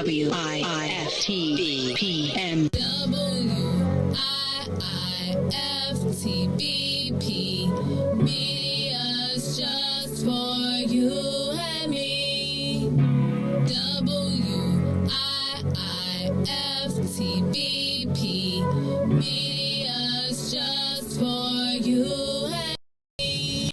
WIIFTV PM. WIIFTVP. Media's just for you and me. WIIFTVP. Media's just for you and me.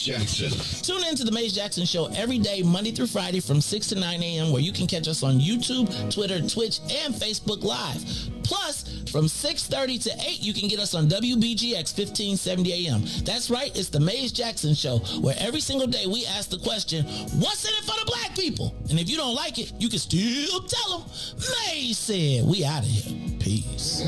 Jackson. Tune in to the Maze Jackson Show every day, Monday through Friday from 6 to 9 a.m. where you can catch us on YouTube, Twitter, Twitch, and Facebook Live. Plus, from 6:30 to 8, you can get us on WBGX 1570 a.m. That's right, it's the Maze Jackson Show, where every single day we ask the question, what's in it for the black people? And if you don't like it, you can still tell them. Maze said, we out of here. Peace.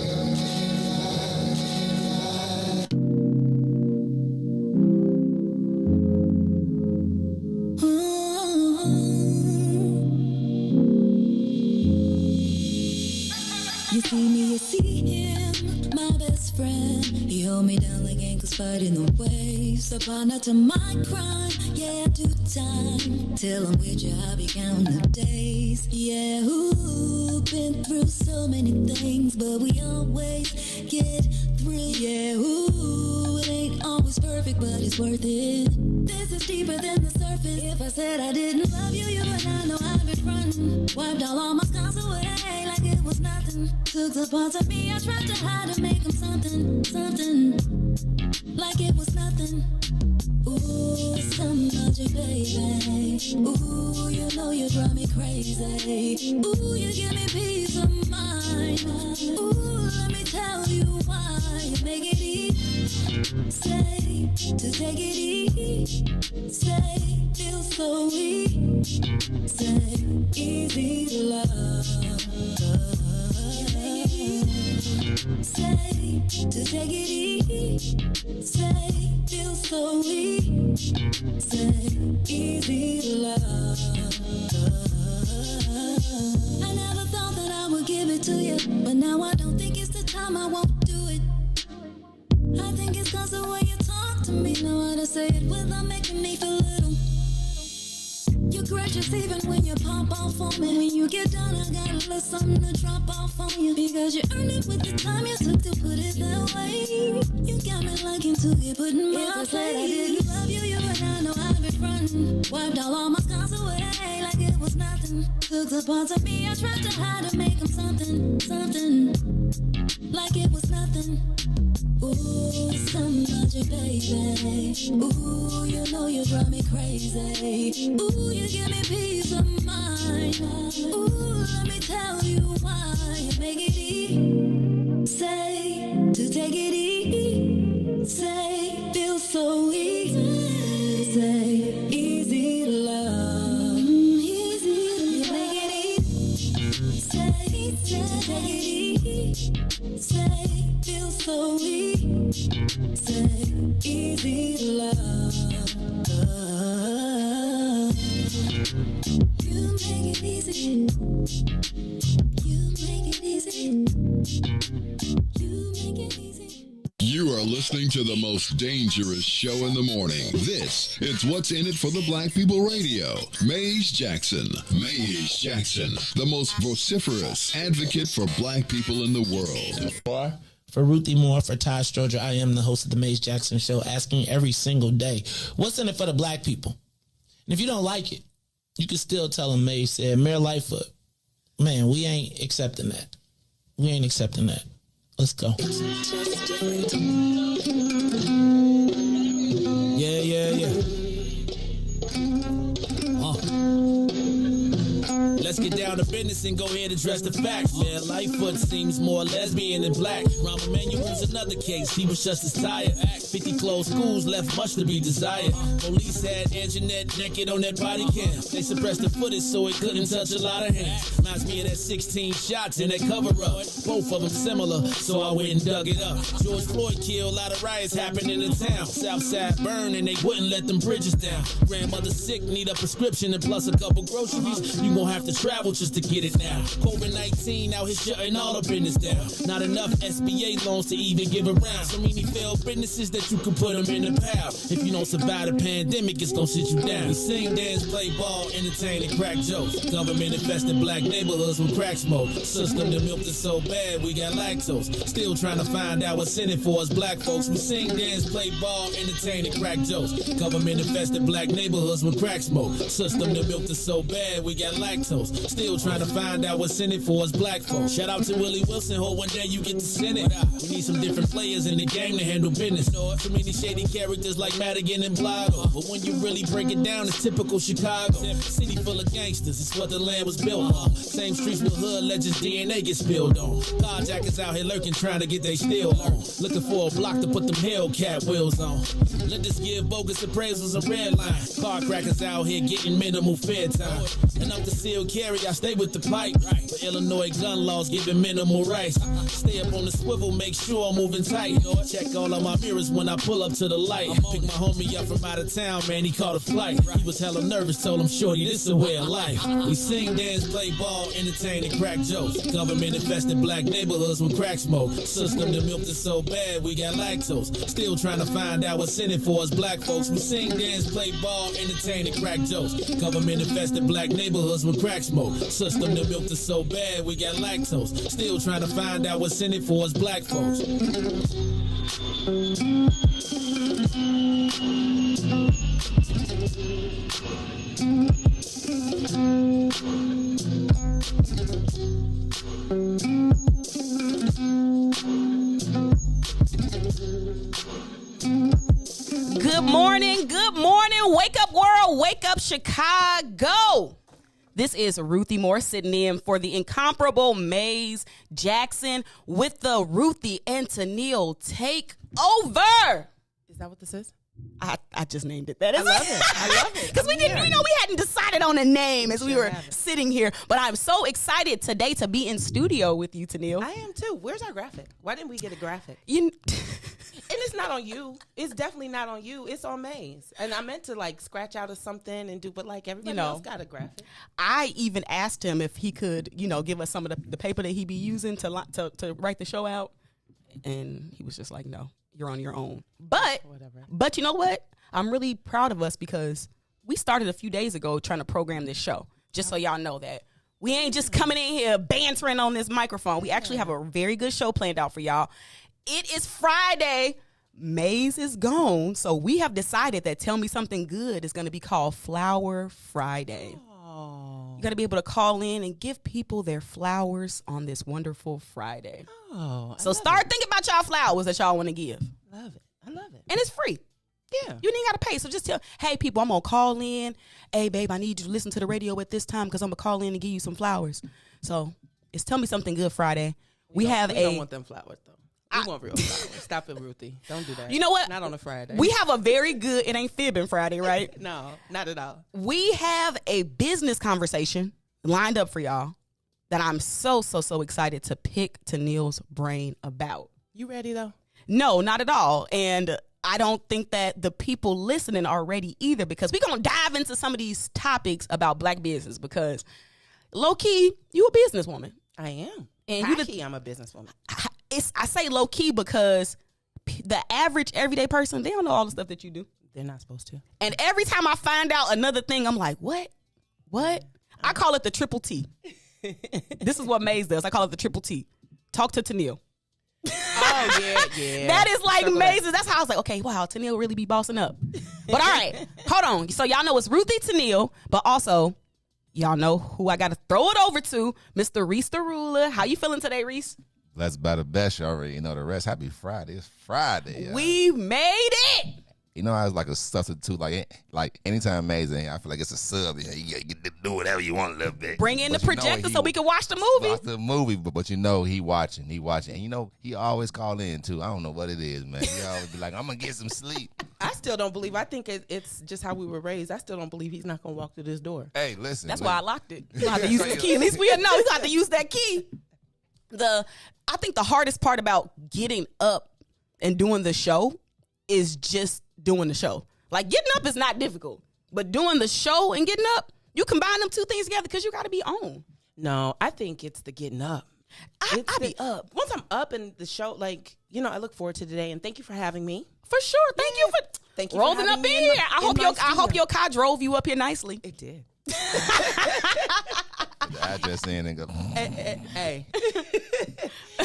You see me, you see him, my best friend. He hold me down like ankles fighting the waves. Apply not to my crime, yeah, I do time. Till I'm with you, I'll be counting the days. Yeah, ooh, been through so many things, but we always get through. Yeah, ooh, it ain't always perfect, but it's worth it. This is deeper than the surface. If I said I didn't love you, you and I know I've been frontin'. Wiped all my scars away like it was nothing. Took the parts of me I tried to hide to make them something, something like it was nothing. Ooh, some magic, baby. Ooh, you know you drive me crazy. Ooh, you give me peace of mind. Ooh, let me tell you why. You make it easy, say, to take it easy, say, feel so easy, say, easy to love. Say, to take it easy, say, feel so easy, say, easy to love. I never thought that I would give it to you, but now I don't think it's the time, I won't do it. I think it's cause the way you talk to me, know how to say it without making me feel little. You're gracious even when you pop off on me. When you get done, I got a little something to drop off on you. Because you earned it with the time you took to put it that way. You got me liking to get put in my place. I didn't love you, you and I know I've been frontin'. Wiped all my scars away like it was nothing. Took the parts of me I tried to hide to make them something, something. Like it was nothing. Ooh, some magic, baby. Ooh, you know you drive me crazy. Ooh, you give me peace of mind. Ooh, let me tell you why. You make it easy, say, to take it easy, say, feel so easy, say, easy to love. Easy, you make it easy, say, to take it easy, say, feel so easy, say, easy to love. You make it easy. You make it easy. You make it easy. You are listening to the most dangerous show in the morning. This is What's in It for the Black People Radio. Maze Jackson. Maze Jackson, the most vociferous advocate for black people in the world. For Ruthie Moore, for Todd Stroger, I am the host of the Maze Jackson Show, asking every single day, what's in it for the black people? And if you don't like it, you can still tell them Maze said, Mayor Lightfoot, man, we ain't accepting that. We ain't accepting that. Let's go. Yeah. Let's get down to business and go ahead and address the facts. Mayor Lightfoot seems more lesbian than black. Rahm Emanuel's another case. He was just as tired. 50 closed schools left much to be desired. Police had Anjanette naked on that body cam. They suppressed the footage so it couldn't touch a lot of hands. Reminds me of that 16 shots in that cover-up. Both of them similar, so I went and dug it up. George Floyd killed, a lot of riots happened in the town. Southside burned and they wouldn't let them bridges down. Grandmother sick, need a prescription and plus a couple groceries. You gon' have to travel just to get it now. COVID-19 out here shutting all the business down. Not enough SBA loans to even give around. So many failed businesses that you can put them in the pile. If you don't survive the pandemic, it's gonna sit you down. We sing, dance, play ball, entertain, and crack jokes. Government infested black neighborhoods with crack smoke. System that milked us so bad, we got lactose. Still trying to find out what's in it for us black folks. We sing, dance, play ball, entertain, and crack jokes. Government infested black neighborhoods with crack smoke. System that milked us so bad, we got lactose. Still trying to find out what's in it for us black folks. Shout out to Willie Wilson, hope one day you get to send it. We need some different players in the game to handle business. So many shady characters like Madigan and Blotto. But when you really break it down, it's typical Chicago. City full of gangsters, it's what the land was built on. Same streets with hood legends, DNA get spilled on. Carjackers out here lurking, trying to get they steal on. Looking for a block to put them Hellcat wheels on. Let us give bogus appraisals a red line. Car crackers out here getting minimal fair time. And I'm the seal carry, I stay with the pipe. But Illinois gun laws giving minimal rights. Stay up on the swivel, make sure I'm moving tight. Check all of my mirrors when I pull up to the light. Pick my homie up from out of town, man, he caught a flight. He was hella nervous, told him, shorty, this is a way of life. We sing, dance, play ball, entertain, and crack jokes. Government infested black neighborhoods with crack smoke. System that milked us so bad, we got lactose. Still trying to find out what's in it for us black folks. We sing, dance, play ball, entertain, and crack jokes. Government infested black neighborhoods with crack smoke. System that milked us so bad, we got lactose. Still trying to find out what's in it for us black folks. Good morning. Wake up, wake up, Chicago. This is Ruthie Moore sitting in for the incomparable Maze Jackson with the Ruthie and TENILE Takeover. Is that what this is? I just named it that. I love it. I love it. Because we didn't, we hadn't decided on a name as we were sitting here. But I'm so excited today to be in studio with you, TENILE. I am too. Where's our graphic? Why didn't we get a graphic? You. And it's not on you. It's definitely not on you. It's on Maze. And I meant to like scratch out of something and do, but like everybody else got a graphic. I even asked him if he could, give us some of the paper that he be using to write the show out. And he was just like, no, you're on your own. But you know what? I'm really proud of us because we started a few days ago trying to program this show. Just so y'all know that we ain't just coming in here bantering on this microphone. We actually have a very good show planned out for y'all. It is Friday. Maze is gone. So we have decided that Tell Me Something Good is going to be called Flower Friday. Oh. You got to be able to call in and give people their flowers on this wonderful Friday. Oh. So start thinking about y'all flowers that y'all want to give. Love it. I love it. And it's free. Yeah. You ain't got to pay. So just tell, hey, people, I'm going to call in. Hey, babe, I need you to listen to the radio at this time because I'm going to call in and give you some flowers. So it's Tell Me Something Good Friday. We don't want them flowers, though. We want real flowers. Stop it, Ruthie. Don't do that. You know what? Not on a Friday. We have a very good, it ain't fibbing Friday, right? No, not at all. We have a business conversation lined up for y'all that I'm so excited to pick TENILE's brain about. You ready, though? No, not at all. And I don't think that the people listening are ready either because we're going to dive into some of these topics about black business because low-key, you a businesswoman. I am. And high-key, I'm a businesswoman. I say low-key because the average everyday person, they don't know all the stuff that you do. They're not supposed to. And every time I find out another thing, I'm like, what? I call it the triple T. This is what Maze does. I call it the triple T. Talk to TENILE. Oh, yeah. That is like Maze's. That's how I was like, okay, wow, TENILE really be bossing up. But all right, hold on. So y'all know it's Ruthie TENILE, but also y'all know who I got to throw it over to, Mr. Reese the Ruler. How you feeling today, Reese? That's about the best. You already know the rest. Happy Friday. It's Friday. We made it. You know, I was like a substitute. Like anytime Amazing, I feel like it's a sub. You get to do whatever you want a little bit. Bring in the projector so we can watch the movie. Watch the movie, but you know he watching. And you know he always call in too. I don't know what it is, man. He always be like, I'm gonna get some sleep. I still don't believe. I think it's just how we were raised. I still don't believe he's not gonna walk through this door. Hey, listen. That's why I locked it. You have to use the key. At least we know you got to use that key. I think the hardest part about getting up and doing the show is just doing the show. Like getting up is not difficult, but doing the show and getting up, you combine them two things together because you got to be on. No, I think it's the getting up. I be up. Once I'm up in the show, like, I look forward to today and thank you for having me. For sure. Thank you for rolling up in here. I hope your car drove you up here nicely. It did. I just in and go. Hey.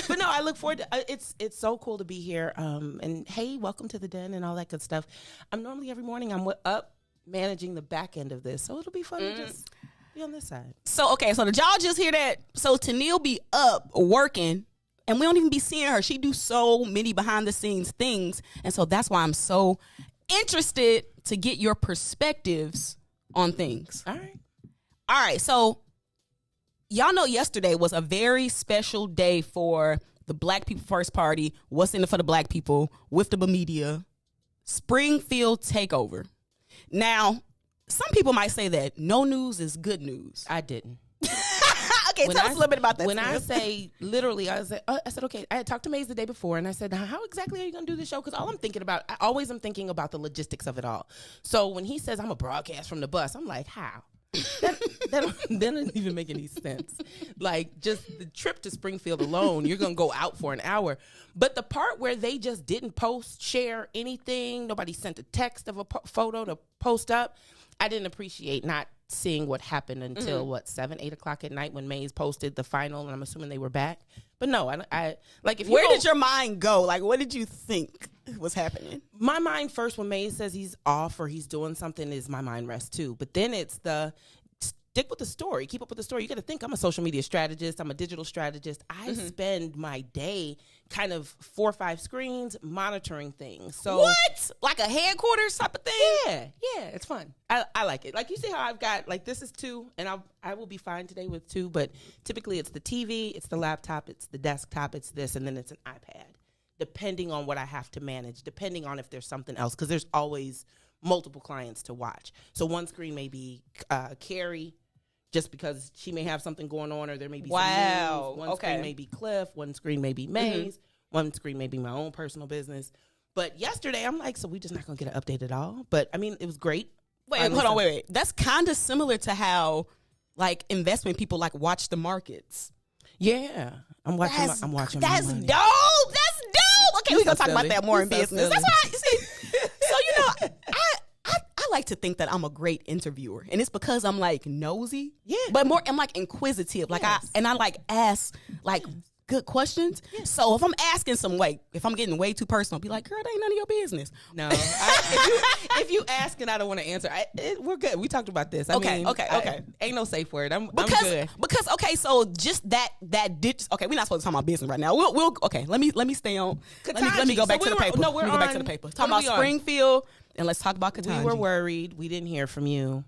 But no, I look forward to it's so cool to be here. And hey, welcome to the den and all that good stuff. I'm normally every morning I'm up managing the back end of this, so it'll be fun to just be on this side. So did y'all just hear that? So TENILE be up working, and we don't even be seeing her. She do so many behind the scenes things, and so that's why I'm so interested to get your perspectives on things. All right. So y'all know yesterday was a very special day for the Black People First Party. What's in it for the Black people with the media? Springfield takeover. Now, some people might say that no news is good news. I didn't. Okay, tell us a little bit about that. When I say literally, I said, okay, I had talked to Maze the day before and I said, how exactly are you going to do this show? Because all I'm thinking about, I always am thinking about the logistics of it all. So when he says I'm a broadcast from the bus, I'm like, how? that doesn't even make any sense. Like, just the trip to Springfield alone, you're going to go out for an hour. But the part where they just didn't share anything, nobody sent a text of a photo to post up, I didn't appreciate not seeing what happened until 7, 8 o'clock at night when Maze posted the final, and I'm assuming they were back. But no, I like, if you where did your mind go? Like, what did you think was happening? My mind first, when Maze says he's off or he's doing something, is my mind rests too. But then it's stick with the story. Keep up with the story. You got to think, I'm a social media strategist. I'm a digital strategist. I spend my day kind of 4 or 5 screens monitoring things. So What? Like a headquarters type of thing? yeah, it's fun. I like it. Like, you see how I've got, like, this is 2, and I will be fine today with 2, but typically it's the TV, it's the laptop, it's the desktop, it's this, and then it's an iPad, depending on what I have to manage, depending on if there's something else, because there's always multiple clients to watch. So one screen may be Carrie, just because she may have something going on, or there may be some news. One screen may be Cliff, one screen may be Maze, one screen may be my own personal business. But yesterday, I'm like, so we just not going to get an update at all? But, I mean, it was great. Wait. That's kind of similar to how, like, investment people, like, watch the markets. Yeah. I'm watching. That's my dope. money. That's dope. Okay, we're going to talk about that more in business. silly. That's why, you see. So, you know, I like to think that I'm a great interviewer, and it's because I'm, like, nosy. Yeah. But more, I'm, like, inquisitive. Like, Yes. I like, ask, like, good questions. So if I'm asking if I'm getting way too personal, be like, girl, that ain't none of your business. No. If you ask and I don't want to answer, we're good. We talked about this. Okay. Ain't no safe word. I'm Because, good. okay, so just that ditch. Okay, we're not supposed to talk about business right now. We'll okay. Let me stay on. Let me go back to the paper. No, let me go back to the paper. Talk about we on? Springfield, and let's talk about Katanji. We were worried. We didn't hear from you.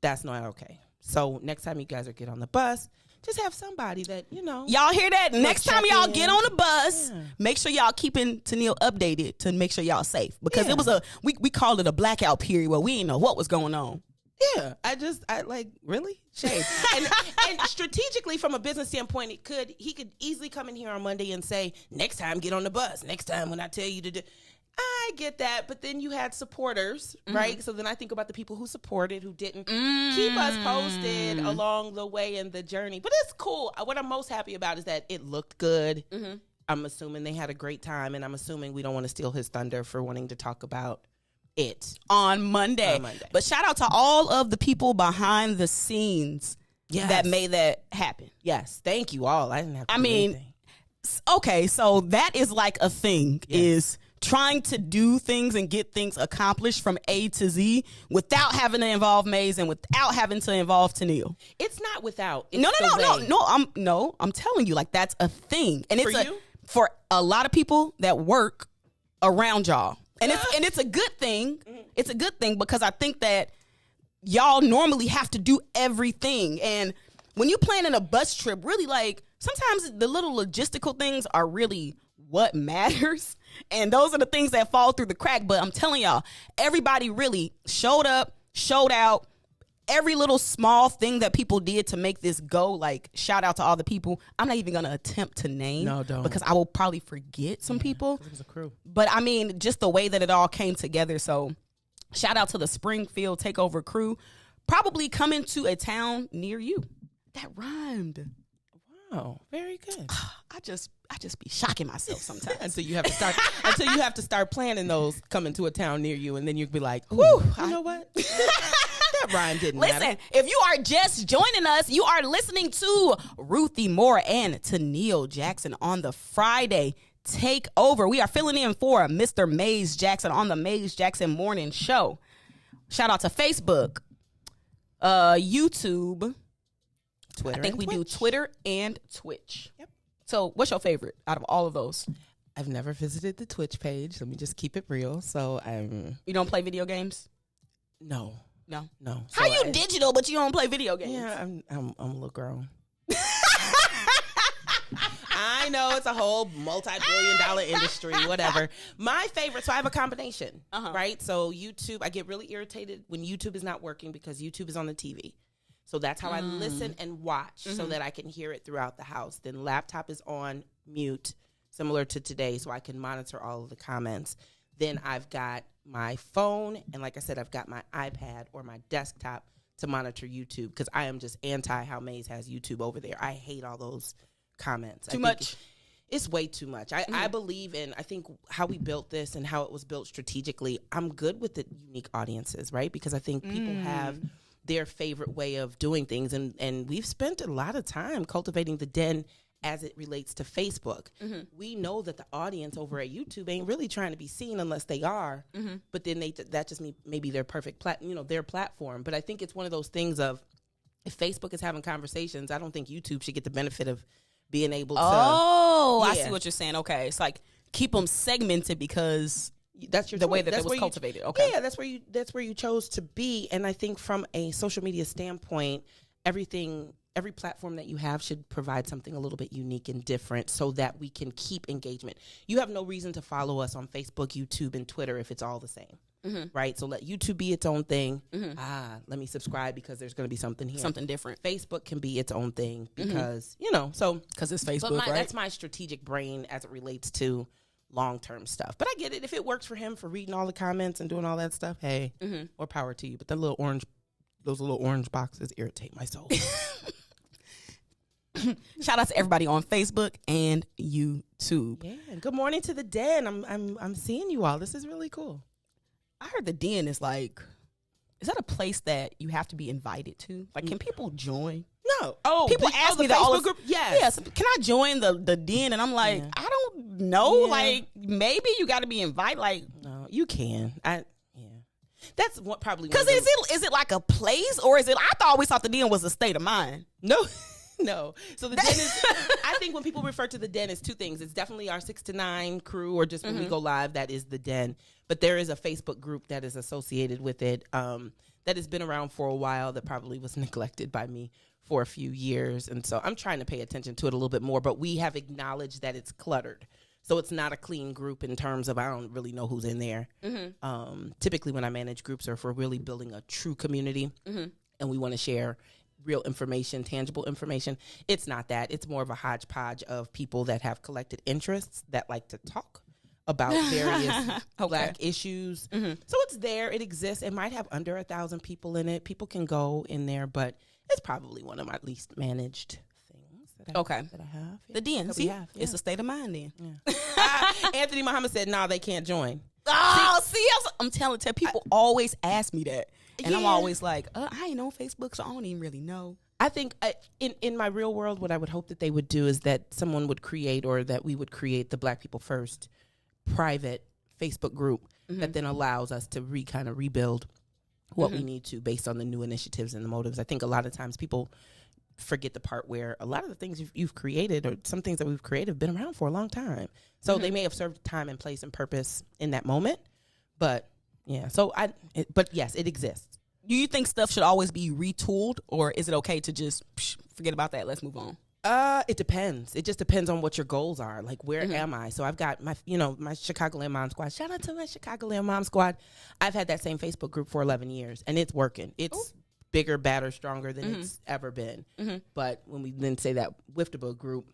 That's not okay. So next time you guys are get on the bus, just have somebody that, you know. Y'all hear that? Next time check y'all in. get on the bus, make sure y'all keeping TENILE updated to make sure y'all safe. Because it was we called it a blackout period where we didn't know what was going on. Yeah, I like, really? Shade. and strategically, from a business standpoint, he could easily come in here on Monday and say, next time, get on the bus. Next time, when I tell you to do. I get that, but then you had supporters, right? So then I think about the people who supported, who didn't keep us posted along the way in the journey. But it's cool. What I'm most happy about is that it looked good. I'm assuming they had a great time, and I'm assuming we don't want to steal his thunder for wanting to talk about it on Monday. But shout out to all of the people behind the scenes that made that happen. Yes, thank you all. I didn't have to I do mean, anything. Okay, so that is like a thing, is trying to do things and get things accomplished from A to Z without having to involve Maze and without having to involve TENILE. It's not without. It's No. I'm telling you, like, that's a thing, and it's for a lot of people that work around y'all, and it's a good thing. It's a good thing because I think that y'all normally have to do everything, and when you planning a bus trip, really, like, sometimes the little logistical things are really what matters. And those are the things that fall through the crack. But I'm telling y'all, everybody really showed up, showed out. Every little small thing that people did to make this go, like, shout out to all the people. I'm not even going to attempt to name. No, don't. Because I will probably forget some people. It was a crew. But, I mean, just the way that it all came together. So, shout out to the Springfield TAKEOVER crew. Probably coming to a town near you. That rhymed. Wow, very good. I just be shocking myself sometimes. until you have to start planning those coming to a town near you, and then you'll be like, "Ooh, you know what? That rhyme didn't matter." Listen, if you are just joining us, you are listening to Ruthie Moore and TENILE Jackson on the Friday Takeover. We are filling in for Mr. Maze Jackson on the Maze Jackson Morning Show. Shout out to Facebook, YouTube, Twitter. I think we Twitch. do Twitter and Twitch. Yep. So what's your favorite out of all of those? I've never visited the Twitch page. Let me just keep it real. So You don't play video games? No. No. So How you digital, but you don't play video games? Yeah, I'm a little grown. I know it's a whole multi-billion-dollar industry, whatever. My favorite, so I have a combination, right? So YouTube, I get really irritated when YouTube is not working because YouTube is on the TV. So that's how I listen and watch so that I can hear it throughout the house. Then laptop is on mute, similar to today, so I can monitor all of the comments. Then I've got my phone, and like I said, I've got my iPad or my desktop to monitor YouTube because I am just anti how Maze has YouTube over there. I hate all those comments. Too much. It's way too much. I believe in, I think how we built this and how it was built strategically, I'm good with the unique audiences, right? Because I think people have their favorite way of doing things. And we've spent a lot of time cultivating the den as it relates to Facebook. We know that the audience over at YouTube ain't really trying to be seen unless they are, but then that just maybe their perfect their platform. But I think it's one of those things of if Facebook is having conversations, I don't think YouTube should get the benefit of being able to. Oh, I Yeah. see what you're saying. Okay, it's like keep them segmented because That's your the way choice. that That's it was where you- cultivated. Okay, Yeah, that's where you chose to be. And I think from a social media standpoint, every platform that you have should provide something a little bit unique and different so that we can keep engagement. You have no reason to follow us on Facebook, YouTube, and Twitter if it's all the same. Right? So let YouTube be its own thing. Let me subscribe because there's going to be something here. something different Facebook can be its own thing because, you know, so because it's but Facebook, right? that's my strategic brain as it relates to long-term stuff. But I get it. If it works for him for reading all the comments and doing all that stuff, hey, more power to you. But those little orange boxes irritate my soul. Shout out to everybody on Facebook and YouTube. Yeah. Good morning to the den. I'm seeing you all. This is really cool. I heard the den is like, is that a place that you have to be invited to? Like, can people join? No. Oh, People ask me the that all Facebook the group. Yes. Yes. Can I join the den? And I'm like, Yeah. I don't know. Yeah. Like, maybe you got to be invited. Like, No, you can. That's what probably because is it like a place or is it? I always thought the den was a state of mind. No. No. So the den is, I think when people refer to the den, it's two things. It's definitely our 6 to 9 crew, or just when we go live, that is the den. But there is a Facebook group that is associated with it that has been around for a while that probably was neglected by me for a few years. And so I'm trying to pay attention to it a little bit more, but we have acknowledged that it's cluttered. So it's not a clean group in terms of I don't really know who's in there. Typically when I manage groups or if we're really building a true community and we want to share real information, tangible information, it's not that. It's more of a hodgepodge of people that have collected interests that like to talk about various Black issues. So it's there. It exists. It might have under 1,000 people in it. People can go in there, but it's probably one of my least managed things that I have. Yeah. The den. That See, we have, it's a state of mind then. Anthony Muhammad said, "No, they can't join." Oh, see, I'm telling people always ask me that. And I'm Yeah. always like, I ain't on Facebook, so I don't even really know. I think in my real world, what I would hope that they would do is that someone would create, or that we would create, the Black People First private Facebook group that then allows us to kind of rebuild what we need to based on the new initiatives and the motives. I think a lot of times people forget the part where a lot of the things you've created, or some things that we've created, have been around for a long time. So they may have served time and place and purpose in that moment, but yeah. So but yes, it exists. Do you think stuff should always be retooled, or is it okay to just forget about that? Let's move on. It depends. It just depends on what your goals are. Like, where am I? So I've got my Chicagoland Mom Squad. Shout out to my Chicagoland Mom Squad. I've had that same Facebook group for 11 years, and it's working. It's bigger, badder, stronger than it's ever been. But when we then say that Wiftable group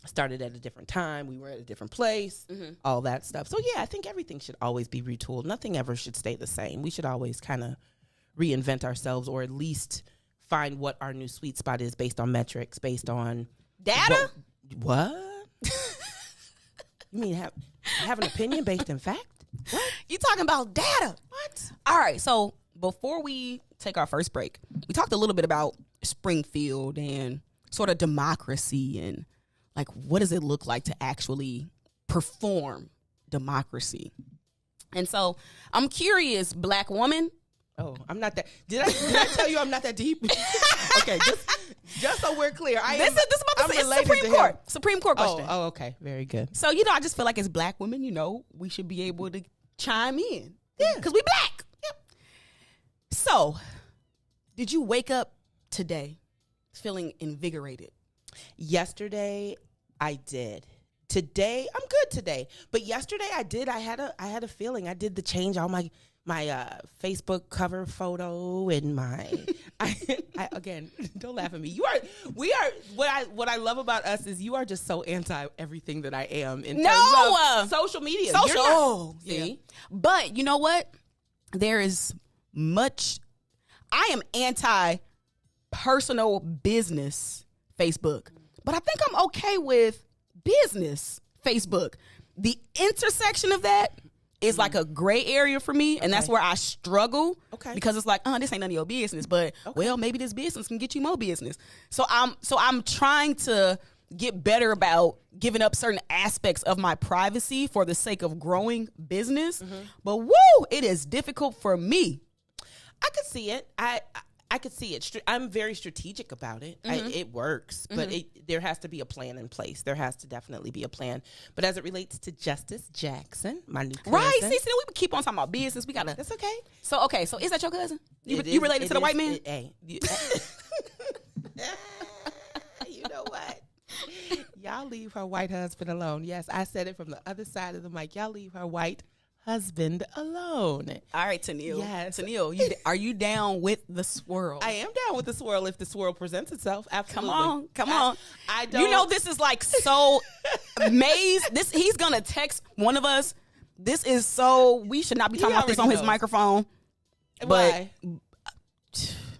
started at a different time, we were at a different place, all that stuff. So yeah, I think everything should always be retooled. Nothing ever should stay the same. We should always kind of reinvent ourselves, or at least find what our new sweet spot is based on metrics, based on Data? What? You mean have an opinion based in fact? What? You talking about data? What? All right. So before we take our first break, we talked a little bit about Springfield and sort of democracy and like what does it look like to actually perform democracy. And so I'm curious, Black woman. Oh, I'm not that. Did I tell you I'm not that deep? Okay, just so we're clear. This is about to say it's Supreme Court question. Oh, okay, very good. So I just feel like as Black women, we should be able to chime in. Yeah, because we Black. Yep. So, did you wake up today feeling invigorated? Yesterday, I did. Today, I'm good today. But yesterday, I did. I had a feeling. I did the change all my Facebook cover photo and my I again, don't laugh at me. We are what I love about us is you are just so anti everything that I am in terms of social media. See? But you know what? There is much. I am anti personal business Facebook, but I think I'm okay with business Facebook. The intersection of that is like a gray area for me, and that's where I struggle. Okay. Because it's like, this ain't none of your business, but well, maybe this business can get you more business. So I'm trying to get better about giving up certain aspects of my privacy for the sake of growing business. But it is difficult for me. I could see it. I could see it. I'm very strategic about it. It works, but there has to be a plan in place. There has to definitely be a plan. But as it relates to Justice Jackson, my new cousin. Right. See, we keep on talking about business. We gotta. That's okay. So is that your cousin? You related to the white man? Hey. You know what? Y'all leave her white husband alone. Yes, I said it from the other side of the mic. Y'all leave her white husband alone. All right, TENILE. Yes. TENILE, are you down with the swirl? I am down with the swirl if the swirl presents itself. Absolutely. Come on. I don't. You know, this is like so Maze. He's gonna text one of us. This is so. We should not be talking about this on his microphone. Why?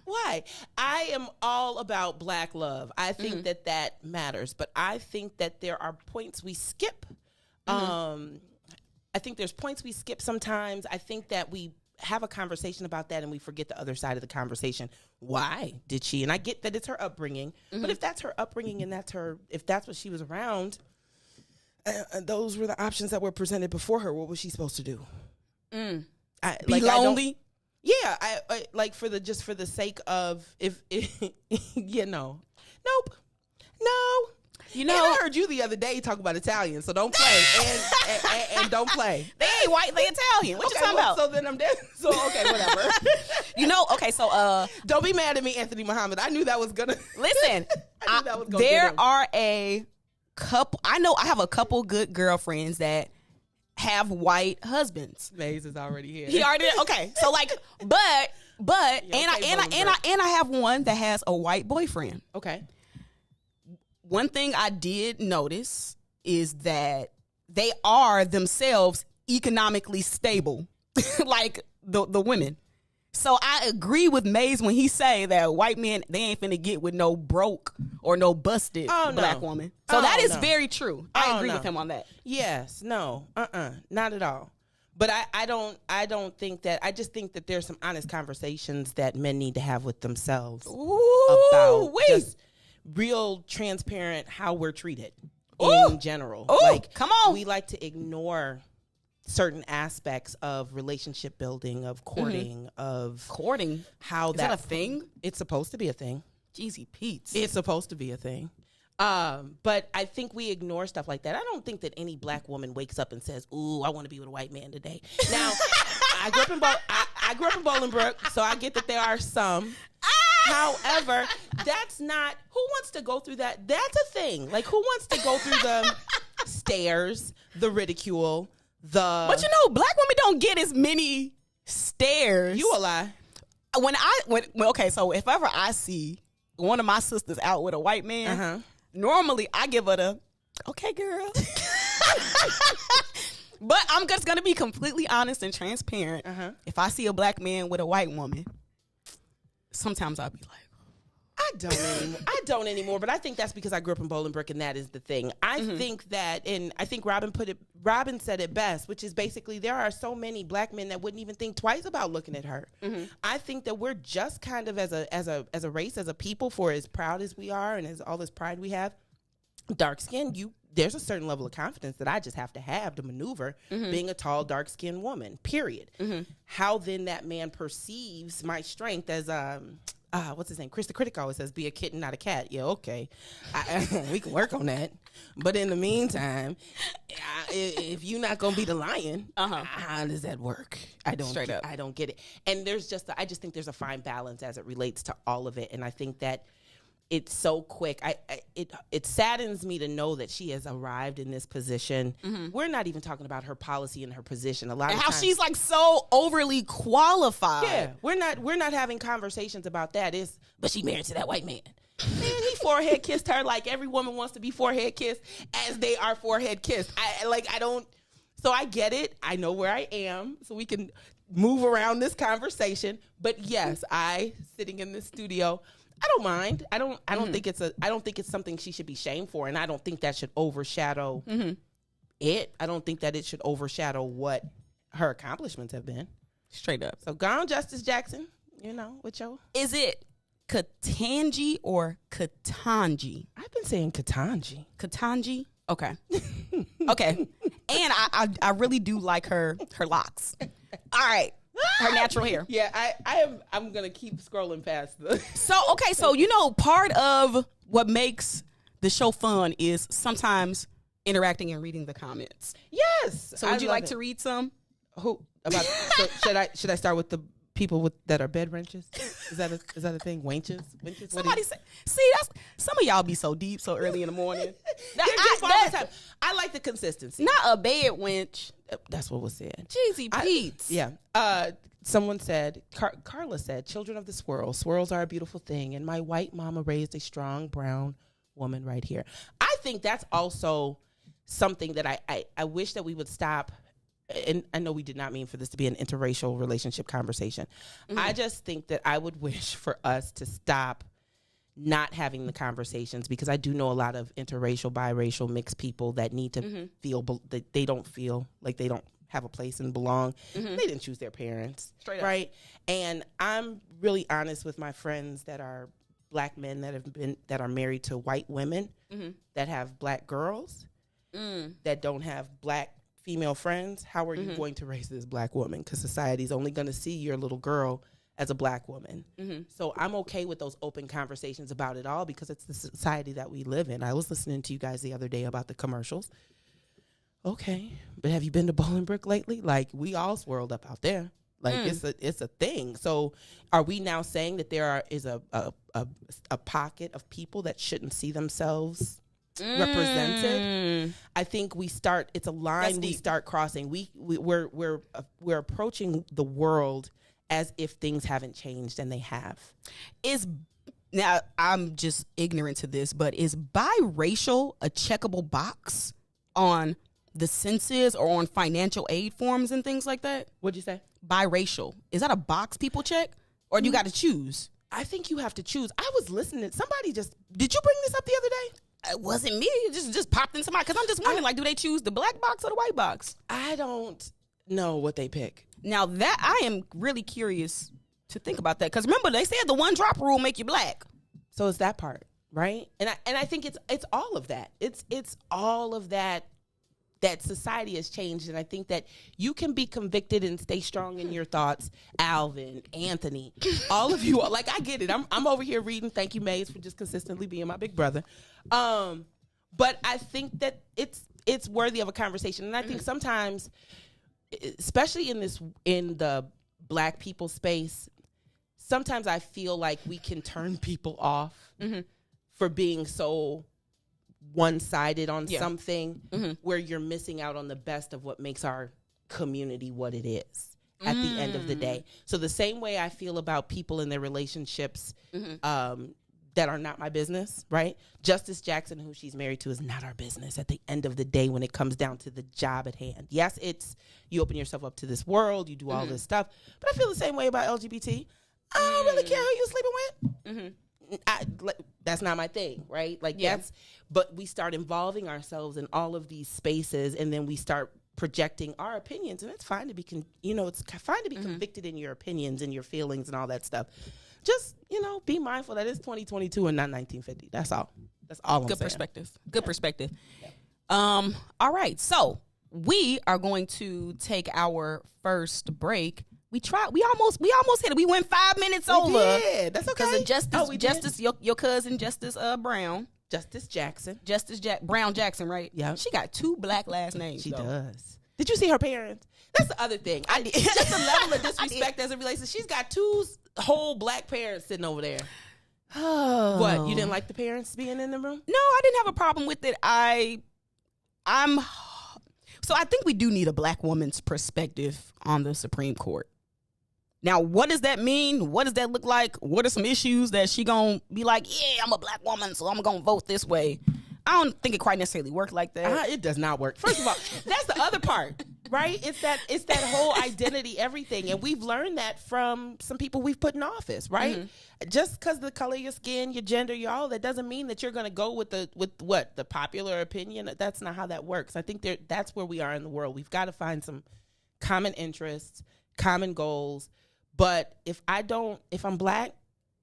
Why? I am all about Black love. I think that matters, but I think that there are points we skip. I think there's points we skip sometimes. I think that we have a conversation about that and we forget the other side of the conversation. Why did she? And I get that it's her upbringing, but if that's her upbringing and if that's what she was around, those were the options that were presented before her. What was she supposed to do? Be lonely. Yeah, I like for the sake of if you know, nope, no. You know, and I heard you the other day talk about Italian, so don't play and don't play. They ain't white, they Italian. What you talking about? So then I'm dead. So okay, whatever. Okay, so don't be mad at me, Anthony Muhammad. I knew that was gonna listen. There are a couple. I know I have a couple good girlfriends that have white husbands. Maze is already here. He already okay. So like, but I have one that has a white boyfriend. Okay. One thing I did notice is that they are themselves economically stable, like the women. So I agree with Maze when he say that white men, they ain't finna get with no broke or no busted black woman. So that is very true. I agree with him on that. Yes, no, not at all. But I don't think that. I just think that there's some honest conversations that men need to have with themselves about just real transparent how we're treated in general. Like, come on, we like to ignore certain aspects of relationship building, of courting, how is that a thing? It's supposed to be a thing. Jeezy Pete's. It's supposed to be a thing. But I think we ignore stuff like that. I don't think that any black woman wakes up and says, "Ooh, I want to be with a white man today." Now, I grew up in Bolingbrook, so I get that there are some. However, that's not who wants to go through that. That's a thing. Like, who wants to go through the stares, the ridicule, But you know, black women don't get as many stares. You a lie. So if ever I see one of my sisters out with a white man, normally I give her the okay, girl. But I'm just gonna be completely honest and transparent. If I see a black man with a white woman, sometimes I'll be like, I don't anymore, but I think that's because I grew up in Bolingbrook, and that is the thing. I think that, and I think Robin said it best, which is basically there are so many black men that wouldn't even think twice about looking at her. I think that we're just kind of as a race, as a people, for as proud as we are and as all this pride we have, dark skin, there's a certain level of confidence that I just have to maneuver being a tall, dark-skinned woman, period. How then that man perceives my strength as, what's his name? Chris the Critic always says, be a kitten, not a cat. Yeah, okay. We can work on that. But in the meantime, if you're not going to be the lion, how does that work? I don't get it. And I just think there's a fine balance as it relates to all of it. And I think that it's so quick. It saddens me to know that she has arrived in this position. We're not even talking about her policy and her position. A lot of times, she's like so overly qualified. Yeah, we're not having conversations about that. But she married to that white man. Man, he forehead kissed her like every woman wants to be forehead kissed, as they are forehead kissed. So I get it. I know where I am, so we can move around this conversation. But yes, sitting in this studio, I don't mind. I don't think it's something she should be shamed for, and I don't think that should overshadow it. I don't think that it should overshadow what her accomplishments have been. Straight up. So, gone, Justice Jackson. With your. Is it Katanji or Katanji? I've been saying Katanji. Katanji. Okay. Okay. And I really do like her locks. All right. her natural hair. Yeah, I'm gonna keep scrolling past the. So you know, part of what makes the show fun is sometimes interacting and reading the comments. Yes. So would you like to read some? Who about? So should I start with the people that are bed wrenches? Is that a thing? Wenches? Somebody say. See, that's some of y'all be so deep so early in the morning. I like the consistency. Not a bed wench. That's what was said. Jeezy Pete's. Yeah. Someone said, Carla said, children of the swirl. Swirls are a beautiful thing. And my white mama raised a strong brown woman right here. I think that's also something that I wish that we would stop. And I know we did not mean for this to be an interracial relationship conversation. Mm-hmm. I just think that I would wish for us to stop not having the conversations, because I do know a lot of interracial, biracial, mixed people that need to feel that they don't feel like they don't have a place and belong. Mm-hmm. They didn't choose their parents. Straight up. Right? And I'm really honest with my friends that are black men that are married to white women, that have black girls, that don't have black female friends. How are you going to raise this black woman? Because society's only going to see your little girl as a black woman. So I'm okay with those open conversations about it all, because it's the society that we live in. I was listening to you guys the other day about the commercials. Okay, but have you been to Bolingbrook lately? Like, we all swirled up out there. Like, it's a thing. So are we now saying that there is a pocket of people that shouldn't see themselves represented? I think it's a line we start crossing. We're approaching the world as if things haven't changed, and they have. Now, I'm just ignorant to this, but is biracial a checkable box on the census or on financial aid forms and things like that? What'd you say? Biracial. Is that a box people check, or you got to choose? I think you have to choose. I was listening. Somebody did you bring this up the other day? It wasn't me. It just popped into my, because I'm just wondering, do they choose the black box or the white box? I don't know what they pick. Now that I am really curious to think about that, because remember they said the one drop rule make you black. So it's that part, right? And I think it's all of that. It's all of that society has changed, and I think that you can be convicted and stay strong in your thoughts. Alvin, Anthony, all of you, like, I get it. I'm over here reading. Thank you, Maze, for just consistently being my big brother. But I think that it's worthy of a conversation, and I think sometimes, especially in the black people space, sometimes I feel like we can turn people off for being so one-sided on something where you're missing out on the best of what makes our community what it is at the end of the day. So the same way I feel about people in their relationships that are not my business, right? Justice Jackson, who she's married to, is not our business at the end of the day when it comes down to the job at hand. Yes, it's you open yourself up to this world, you do all this stuff, but I feel the same way about LGBT. I don't really care who you're sleeping with. That's not my thing, right? Like, but we start involving ourselves in all of these spaces, and then we start projecting our opinions, and it's fine to be, it's fine to be convicted in your opinions and your feelings and all that stuff. Just, be mindful that it's 2022 and not 1950. That's all. That's all I'm saying. Good perspective. All right. So we are going to take our first break. We almost hit it. We went 5 minutes over. Yeah, that's okay. Because of Justice, your cousin, Justice Brown. Justice Jackson. Brown Jackson, right? Yeah. She got 2 black last names. She does. Did you see her parents? That's the other thing. I did. Just the level of disrespect as it relates to, she's got 2 whole black parents sitting over there. Oh. What? You didn't like the parents being in the room? No, I didn't have a problem with it. So I think we do need a black woman's perspective on the Supreme Court. Now, what does that mean? What does that look like? What are some issues that she gonna be like, yeah, I'm a black woman, so I'm gonna vote this way? I don't think it quite necessarily work like that. It does not work. First of all, that's the other part, right? It's that whole identity, everything. And we've learned that from some people we've put in office, right? Just because the color of your skin, your gender, your all, that doesn't mean that you're going to go with the popular opinion. That's not how that works. I think that's where we are in the world. We've got to find some common interests, common goals. But if I'm black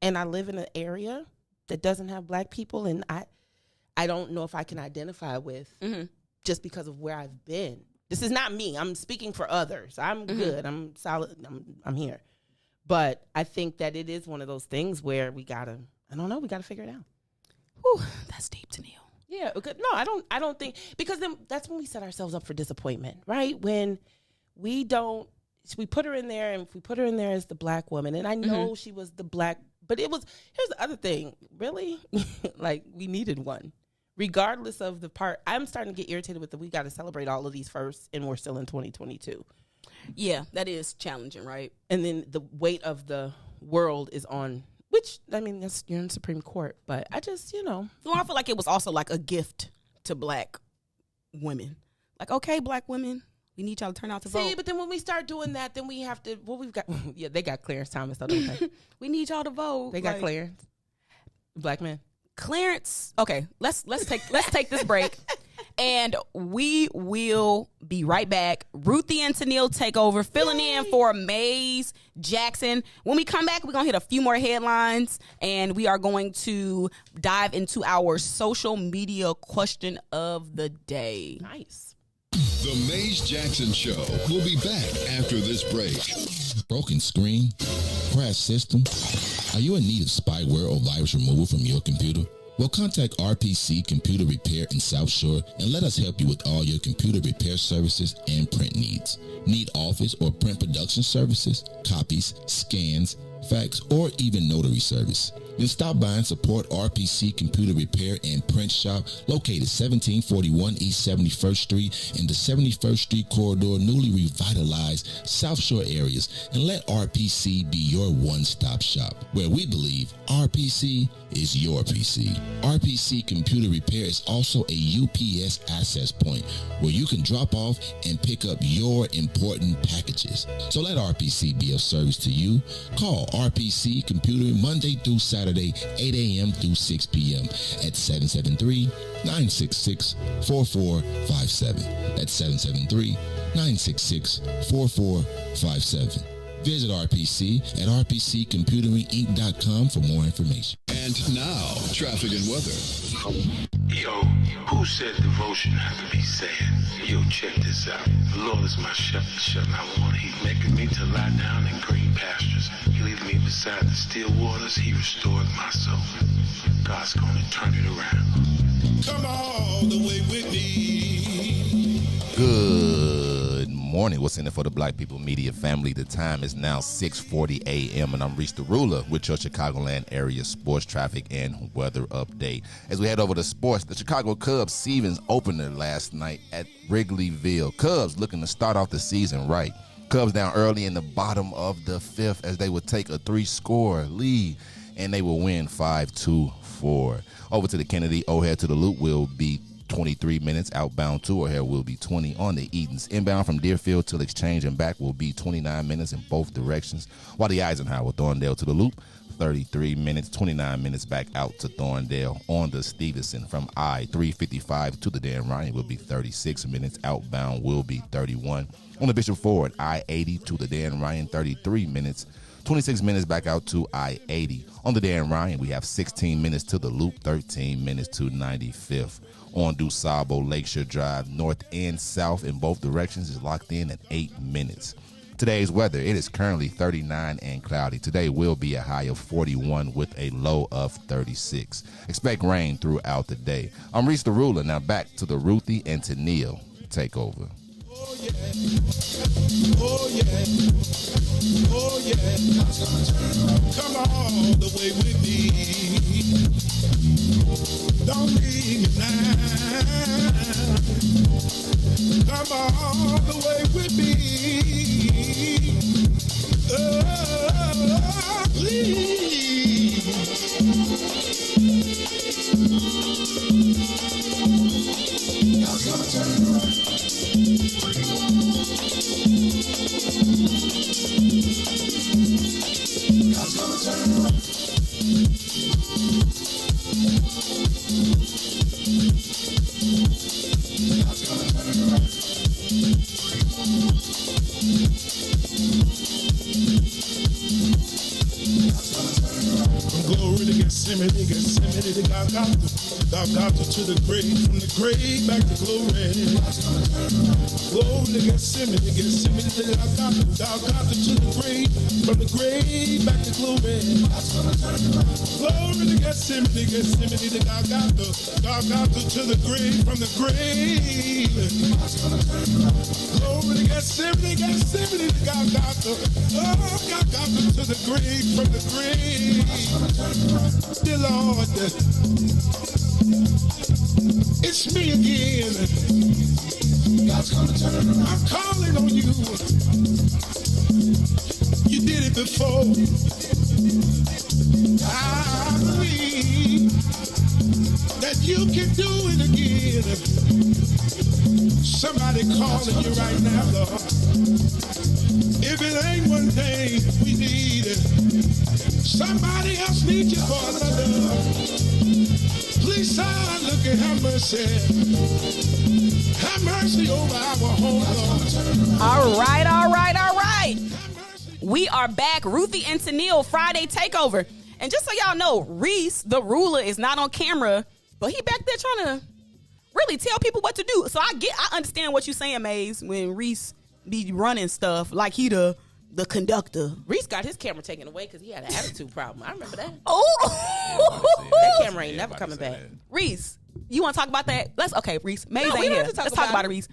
and I live in an area that doesn't have black people, and I don't know if I can identify with just because of where I've been. This is not me. I'm speaking for others. I'm good. I'm solid. I'm here. But I think that it is one of those things where we gotta figure it out. Whew, that's deep, TENILE. Yeah. No, I don't think, because then that's when we set ourselves up for disappointment, right? When we put her in there, and if we put her in there as the black woman, and I know she was the black, but here's the other thing, really, like, we needed one. Regardless of the part, I'm starting to get irritated with we got to celebrate all of these first, and we're still in 2022. Yeah, that is challenging, right? And then the weight of the world is on, which, I mean, you're in Supreme Court, but I just, Well, I feel like it was also like a gift to black women. Like, okay, black women, we need y'all to turn out to vote. See, but then when we start doing that, then we have to, we've got, yeah, they got Clarence Thomas, though, don't they? We need y'all to vote. They got Clarence. Black man. Clarence. Okay, let's take this break, and we will be right back. Ruthie and TENILE take over, filling in for Maze Jackson. When we come back, we're gonna hit a few more headlines, and we are going to dive into our social media question of the day. Nice. The Maze Jackson Show will be back after this break. Broken screen? Crash system? Are you in need of spyware or virus removal from your computer? Well, contact RPC Computer Repair in South Shore and let us help you with all your computer repair services and print needs. Need office or print production services, copies, scans, fax, or even notary service? Then stop by and support RPC Computer Repair and Print Shop, located 1741 East 71st Street in the 71st Street corridor, newly revitalized South Shore areas, and let RPC be your one-stop shop, where we believe RPC is your PC. RPC Computer Repair is also a UPS access point where you can drop off and pick up your important packages. So let RPC be of service to you. Call RPC Computer Monday through Saturday, 8 a.m. through 6 p.m. at 773-966-4457. That's 773-966-4457. Visit RPC at rpccomputeringinc.com for more information. And now, traffic and weather. Yo, who said devotion had to be sad? Yo, check this out. The Lord is my shepherd, and I want. He's making me to lie down in green pastures. He leads me beside the still waters. He restored my soul. God's gonna turn it around. Come all the way with me. Good morning. What's in it for the Black People Media family? The time is now 6:40 a.m. and I'm Reese the Ruler with your Chicagoland area sports traffic and weather update. As we head over to sports, the Chicago Cubs season's opener last night at Wrigleyville. Cubs looking to start off the season right. Cubs down early in the bottom of the fifth as they would take a 3-score lead and they will win 5-4. Over to the Kennedy O'Hare to the Loop will be 23 minutes. Outbound to O'Hare will be 20 on the Edens. Inbound from Deerfield to Exchange and back will be 29 minutes in both directions. While the Eisenhower Thorndale to the Loop, 33 minutes, 29 minutes back out to Thorndale. On the Stevenson from I-355 to the Dan Ryan will be 36 minutes. Outbound will be 31. On the Bishop Ford, I-80 to the Dan Ryan, 33 minutes. 26 minutes back out to I-80. On the Dan Ryan, we have 16 minutes to the Loop, 13 minutes to 95th. On DuSable Lakeshore Drive, north and south in both directions is locked in at 8 minutes. Today's weather, it is currently 39 and cloudy. Today will be a high of 41 with a low of 36. Expect rain throughout the day. I'm Reese the Ruler. Now back to the Ruthie and TENILE takeover. Oh yeah, oh yeah, oh yeah. Come all the way with me. Don't leave me now. Come all the way with me. Oh, please. God's gonna turn it around. God's gonna turn it around. God's gonna turn it around. From glory to Gethsemane to Golgotha. Golgotha to the grave, from the grave back to glory. Glory to Gethsemane, Gethsemane to Golgotha to the grave, from the grave back to glory. Glory to Gethsemane, Gethsemane to Golgotha to the grave, from the grave. Glory to Gethsemane, Gethsemane to Golgotha, oh, Golgotha to the grave, from the grave. Dear Lord, it's me again. I'm calling on you. You did it before. I believe that you can do it again. Somebody calling you right now, Lord. If it ain't one thing we need, somebody else needs you for another. Please, son, look and have mercy. Have mercy over our home, Lord. All right. We are back. Ruthie and TENILE Friday Takeover. And just so y'all know, Reese, the ruler, is not on camera, but he back there trying to really tell people what to do. So I understand what you're saying, Maze, when Reese be running stuff like he the conductor. Reese got his camera taken away because he had an attitude problem. I remember that. Oh, that camera ain't never coming back. Reese, you want to talk about that? Okay, Reese. Maze ain't we don't here. have to Let's talk about it, Reese.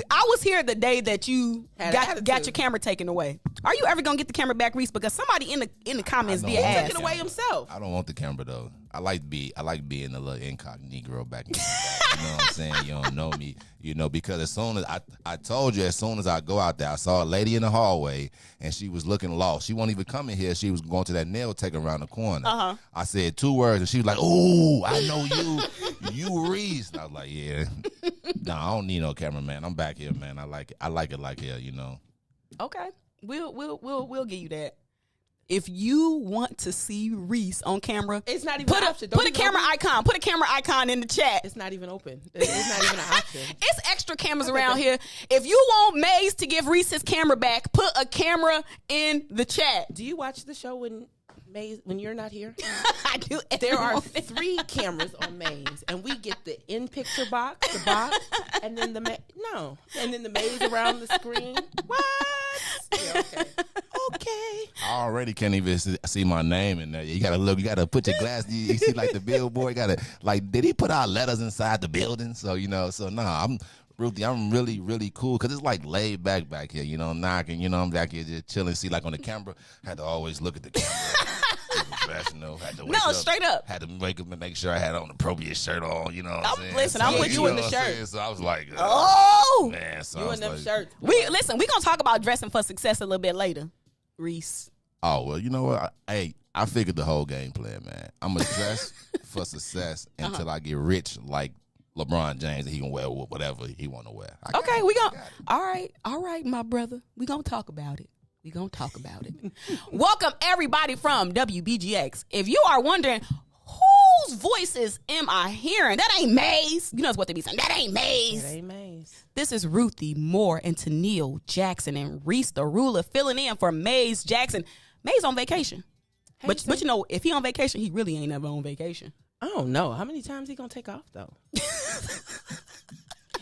I was here the day that you got your camera taken away. Are you ever gonna get the camera back, Reese? Because somebody in the comments did ask. He took it away himself. I don't want the camera though. I like being a little incognito back in the day. You know what I'm saying? You don't know me, because as soon as I told you, as soon as I go out there, I saw a lady in the hallway and she was looking lost. She wasn't even coming here. She was going to that nail taker around the corner. Uh-huh. I said 2 words and she was like, "Oh, I know you, you Reese." And I was like, "Yeah, no, I don't need no cameraman. I'm back here, man. I like it like here, Okay, we'll give you that. If you want to see Reese on camera, it's not even an option. Put a camera icon. Put a camera icon in the chat. It's not even open. It's not even an option. It's extra cameras around here. If you want Maze to give Reese his camera back, put a camera in the chat. Do you watch the show when you're not here? I do. There are 3 cameras on Maze, and we get the in-picture box, and then the maze around the screen. What? Yeah, okay. I already can't even see my name in there. You gotta look. You gotta put your glass. You see like the billboard. You gotta did he put our letters inside the building? So So I'm Ruthie. I'm really, really cool because it's like laid back here. Knocking. I'm back here just chilling. See, like on the camera, had to always look at the camera. Professional. Had to wake up, straight up. Had to wake up and make sure I had on the appropriate shirt on. You know what I'm saying? Listen, I'm with you in the shirt. So I was like, man. So you in them shirts. We gonna talk about dressing for success a little bit later, Reese. Oh well, you know what? I figured the whole game plan, man. I'm gonna dress for success until I get rich, like LeBron James, and he can wear whatever he want to wear. Okay, we gonna. All right, my brother. We gonna talk about it. Welcome everybody from WBGX. If you are wondering whose voices am I hearing, that ain't Maze. You know what they be saying. That ain't Maze. That ain't Maze. This is Ruthie Moore and TENILE Jackson and Reese the ruler filling in for Maze Jackson. Maze on vacation. Hey, but if he on vacation, he really ain't ever on vacation. I don't know. How many times he gonna take off though?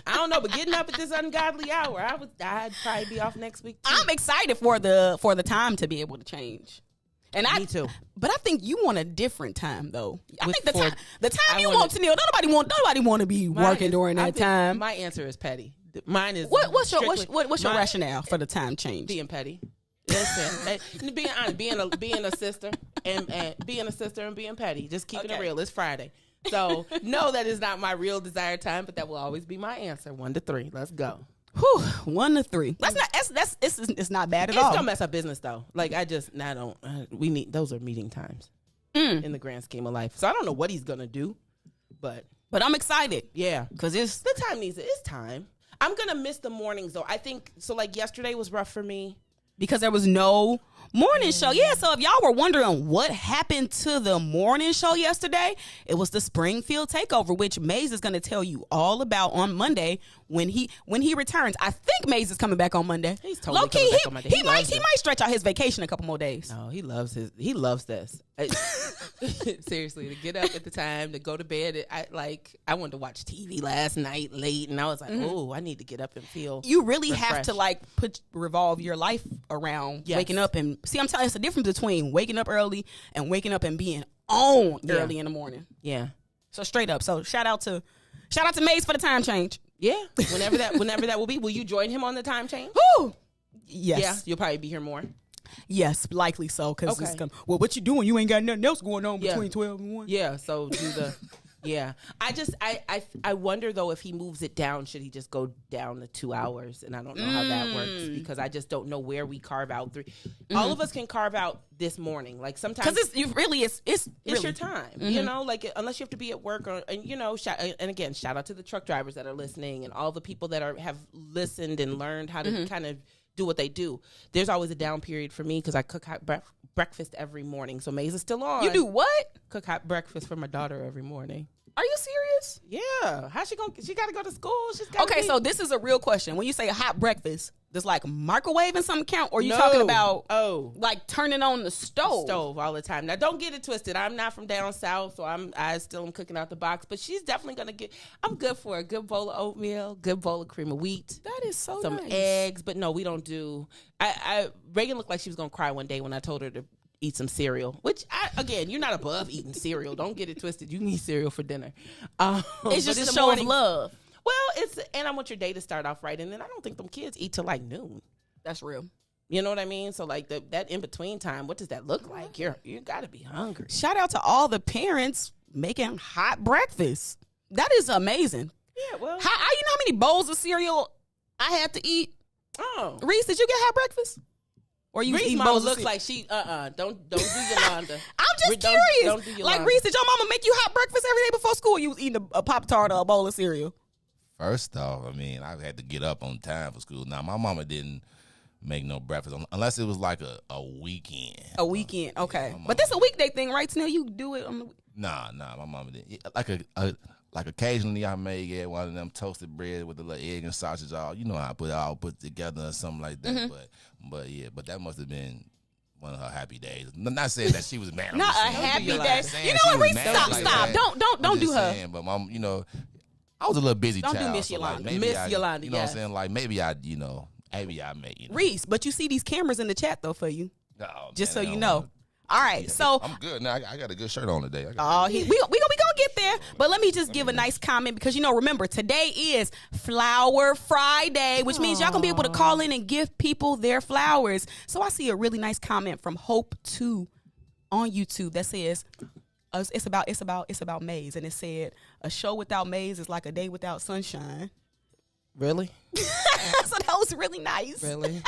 I don't know, but getting up at this ungodly hour, I'd probably be off next week too. I'm excited for the time to be able to change. And Me too. But I think you want a different time though. I think the time you want TENILE, nobody want to be working during that time. My answer is petty. Mine is what's your rationale for the time change? Being petty. Listen, being honest, being a sister and being a sister and being petty. Just keeping it real. It's Friday. So no, that is not my real desired time, but that will always be my answer. 1 to 3. Let's go. 1 to 3. It's not bad at all. It's gonna mess up business though. Like we need those are meeting times in the grand scheme of life. So I don't know what he's gonna do, but I'm excited. Yeah, because the time needs it. It's time. I'm gonna miss the mornings though. I think so. Like yesterday was rough for me. Because there was no morning show. Yeah, so if y'all were wondering what happened to the morning show yesterday, it was the Springfield Takeover, which Maze is going to tell you all about on Monday when he returns, I think Maze is coming back on Monday. He's totally Low-key, coming back on Monday. He might stretch out his vacation a couple more days. No, he loves this. Seriously, to get up at the time, to go to bed. I wanted to watch TV last night late, and I was like, oh, I need to get up and feel. You really refreshed. have to like revolve your life around waking up and see. I'm telling you, it's a difference between waking up early and waking up and being on early in the morning. Yeah. So straight up. So shout out to Maze for the time change. Yeah. Whenever that will be. Will you join him on the time change? Woo! Yes. Yeah. You'll probably be here more. Yes, likely so. Because what you doing? You ain't got nothing else going on between 12 and 1. Yeah. So do the. Yeah. I wonder though if he moves it down, should he just go down to 2 hours? And I don't know how that works because I just don't know where we carve out 3. All of us can carve out this morning. Like sometimes because it's your time. You know, like unless you have to be at work or and you know, and again, shout out to the truck drivers that are listening and all the people that have listened and learned how to kind of do what they do. There's always a down period for me because I cook hot breakfast every morning. So Maze is still on. You do what? Cook hot breakfast for my daughter every morning. Are you serious? Yeah. How's she going? She got to go to school. Okay, so this is a real question. When you say a hot breakfast, does like microwaving something count? Or are you talking about like turning on the stove? Stove all the time. Now don't get it twisted. I'm not from down south, so I still am cooking out the box. But she's definitely gonna I'm good for a good bowl of oatmeal, good bowl of cream of wheat. That is so some nice. eggs. But no, we don't do. Reagan looked like she was gonna cry one day when I told her to eat some cereal, which again, you're not above eating cereal. Don't get it twisted. You can eat cereal for dinner. It's just a show of love. Well, and I want your day to start off right. And then I don't think them kids eat till like noon. That's real. You know what I mean? So like that in between time, what does that look like? You got to be hungry. Shout out to all the parents making hot breakfast. That is amazing. Yeah, well. You know how many bowls of cereal I had to eat? Oh. Reese, did you get hot breakfast? Or you Reese mama looks like she don't do Yolanda. I'm just curious. Don't do Yolanda. Like Reese, did your mama make you hot breakfast every day before school? You was eating a Pop-Tart or a bowl of cereal? First off, I mean, I had to get up on time for school. Now, my mama didn't make no breakfast unless it was like a weekend. A weekend, okay. But this a weekday thing, right? Now you do it on the Nah, my mama didn't. Like occasionally I may get one of them toasted bread with a little egg and sausage. You know how I put it all put together or something like that. But that must have been one of her happy days. Not saying that she was mad. Not a happy day. You know what, Reese? Stop. Don't do her. But mom, you know, I was a little busy. Don't child, do Miss so Yolanda. Like Miss Yolanda. You know what I'm saying? Like maybe I may. Reese, but you see these cameras in the chat though for you. Just so you know. All right, Yeah, so I'm good now. I got a good shirt on today. we gonna get there, but let me just give a nice comment because remember today is Flower Friday, which means y'all gonna be able to call in and give people their flowers. So I see a really nice comment from Hope 2 on YouTube that says it's about Maze, and it said a show without Maze is like a day without sunshine. Really? So that was really nice. Really?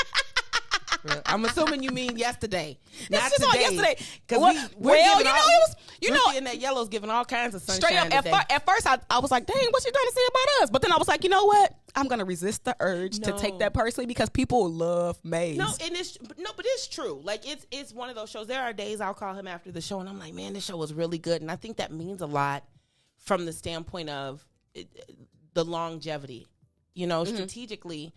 I'm assuming you mean yesterday. Not just today. on yesterday. Because Ruthie and that yellow's giving all kinds of sunshine straight up. today. At first, I was like, "Dang, what you trying to say about us?" But then I was like, you know what? I'm gonna resist the urge to take that personally because people love Maze. But it's true. Like it's one of those shows. There are days I'll call him after the show, and I'm like, man, this show was really good, and I think that means a lot from the standpoint of the longevity. Strategically.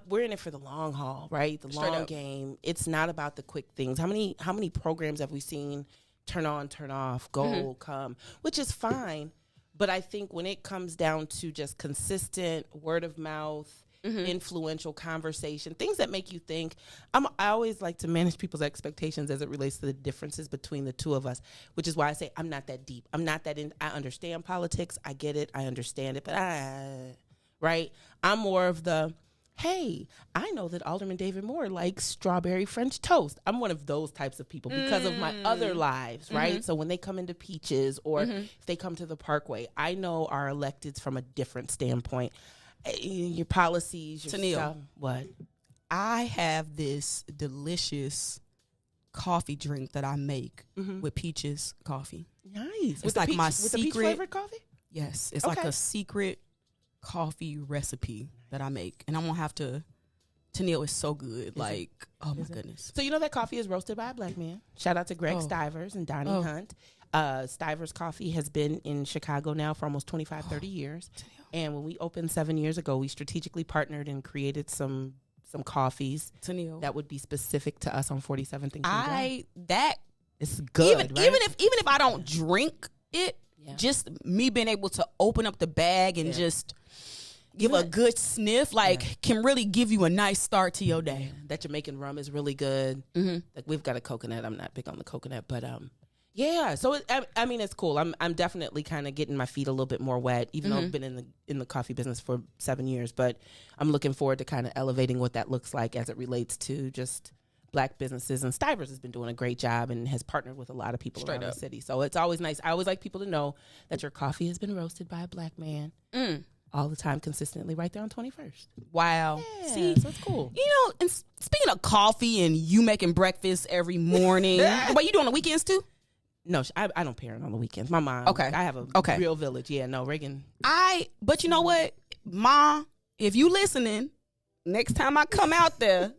We're in it for the long haul, right? The long game. It's not about the quick things. How many programs have we seen turn on, turn off, go, come, which is fine. But I think when it comes down to just consistent word of mouth, influential conversation, things that make you think, I always like to manage people's expectations as it relates to the differences between the two of us, which is why I say I'm not that deep. I'm not that in. I understand politics. I get it. I understand it. But right? I'm more of the, hey, I know that Alderman David Moore likes strawberry French toast. I'm one of those types of people because of my other lives, right? So when they come into Peaches or if they come to the Parkway, I know our electeds from a different standpoint. Your policies, your TENILE. stuff. What? I have this delicious coffee drink that I make with Peaches coffee. Nice. It's like my with the peach secret flavored coffee? Yes, it's like a secret coffee recipe that I make, and I'm gonna have to TENILE is so good. Like, oh my goodness. So you know that coffee is roasted by a black man. Shout out to Greg Stivers and Donnie Hunt. Stivers Coffee has been in Chicago now for almost 25, 30 years. And when we opened 7 years ago, we strategically partnered and created some coffees that would be specific to us on 47th and King. It's good, even right? even if I don't drink it, just me being able to open up the bag and just give a good sniff, can really give you a nice start to your day. That Jamaican rum is really good. Like we've got a coconut. I'm not big on the coconut, but yeah. So I mean, it's cool. I'm definitely kind of getting my feet a little bit more wet, even though I've been in the coffee business for 7 years. But I'm looking forward to kind of elevating what that looks like as it relates to just Black businesses. And Stivers has been doing a great job and has partnered with a lot of people around the city. So it's always nice. I always like people to know that your coffee has been roasted by a Black man. All the time, consistently, right there on 21st. Wow. Yeah, See, so it's cool. You know, and speaking of coffee and you making breakfast every morning, what you do on the weekends too? No, I don't parent on the weekends. My mom. Okay. I have a real village. Yeah, no, Reagan. But you know what, Ma, if you listening, next time I come out there,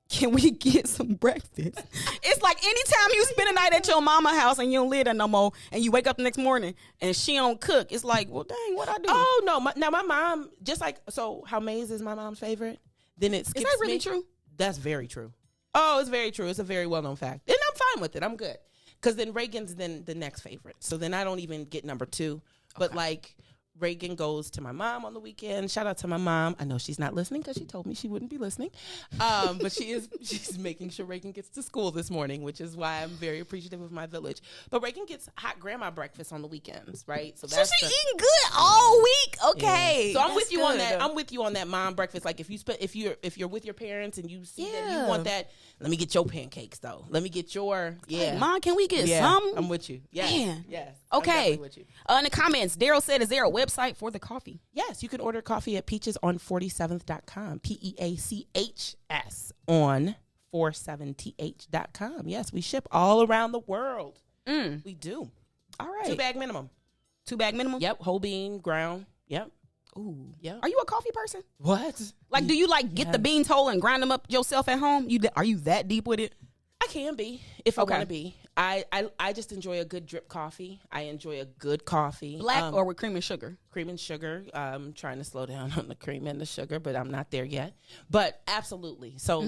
can we get some breakfast? It's like anytime you spend a night at your mama house and you don't live there no more, and you wake up the next morning and she don't cook, it's like, well, dang, what I do? Oh no, my mom, just like, so how Maze is my mom's favorite, then it skips. Is that really me. true? That's very true. Oh, it's very true. It's a very well-known fact, and I'm fine with it. I'm good, because then Reagan's then the next favorite, so then I don't even get number 2. But like, Reagan goes to my mom on the weekend. Shout out to my mom. I know she's not listening because she told me she wouldn't be listening. But she's making sure Reagan gets to school this morning, which is why I'm very appreciative of my village. But Reagan gets hot grandma breakfast on the weekends, right? So she's eating good all week. Okay. Yeah. So I'm with you on that. I'm with you on that mom breakfast. Like if you're with your parents and you see that you want that, let me get your pancakes though. Let me get your Hey, Mom, can we get some? I'm with you. Yes. Man. Yes. Okay. With you. In the comments, Daryl said, is there a website for the coffee? Yes, you can order coffee at peacheson47th.com. PEACHS on 47th.com. Yes, we ship all around the world. We do. All right. 2 bag minimum. 2 bag minimum? Yep. Whole bean, ground. Yep. Ooh. Yep. Are you a coffee person? What? Like, do you get the beans whole and grind them up yourself at home? Are you that deep with it? I can be if I want to be. I just enjoy a good drip coffee. I enjoy a good coffee. Black or with cream and sugar? Cream and sugar. I'm trying to slow down on the cream and the sugar, but I'm not there yet. But absolutely. So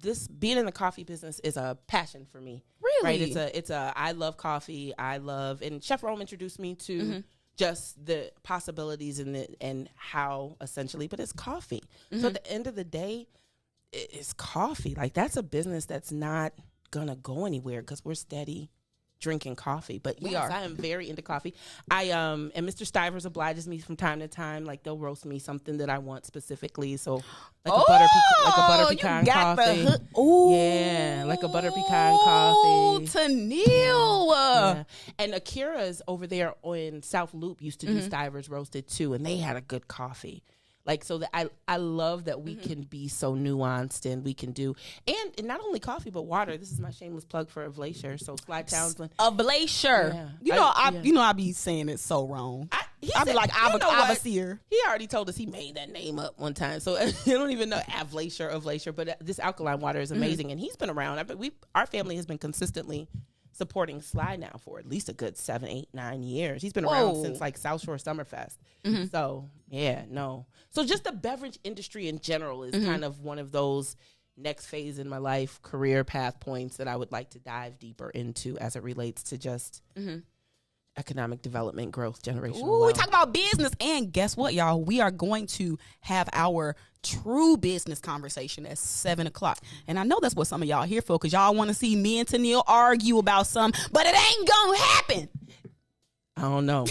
this being in the coffee business is a passion for me. Really? Right? It's a I love coffee. And Chef Rome introduced me to just the possibilities and how essentially, but it's coffee. So at the end of the day, it's coffee. Like, that's a business that's not gonna go anywhere because we're steady drinking coffee. But we are. I am very into coffee. And Mr. Stivers obliges me from time to time. Like, they'll roast me something that I want specifically. So like a butter pecan coffee. Yeah, like a butter pecan coffee. TENILE. Yeah. And Akira's over there in South Loop used to do Stivers roasted too, and they had a good coffee. Like, so that I love that we can be so nuanced and we can do, and not only coffee, but water. This is my shameless plug for Avlacier. So Slide Townsend. Avlacier. Yeah. I be saying it so wrong. I be said, like, Avlacier. He already told us he made that name up one time. So I don't even know Avlacier. But this alkaline water is amazing. And he's been around. Our family has been consistently supporting Slide now for at least a good 7, 8, 9 years. He's been around since like South Shore Summerfest. So yeah, no. So just the beverage industry in general is kind of one of those next phase in my life, career path points that I would like to dive deeper into as it relates to just economic development, growth, generational wealth. We talk about business, and guess what, y'all? We are going to have our true business conversation at 7:00. And I know that's what some of y'all are here for, because y'all want to see me and TENILE argue about something, but it ain't gonna happen. I don't know.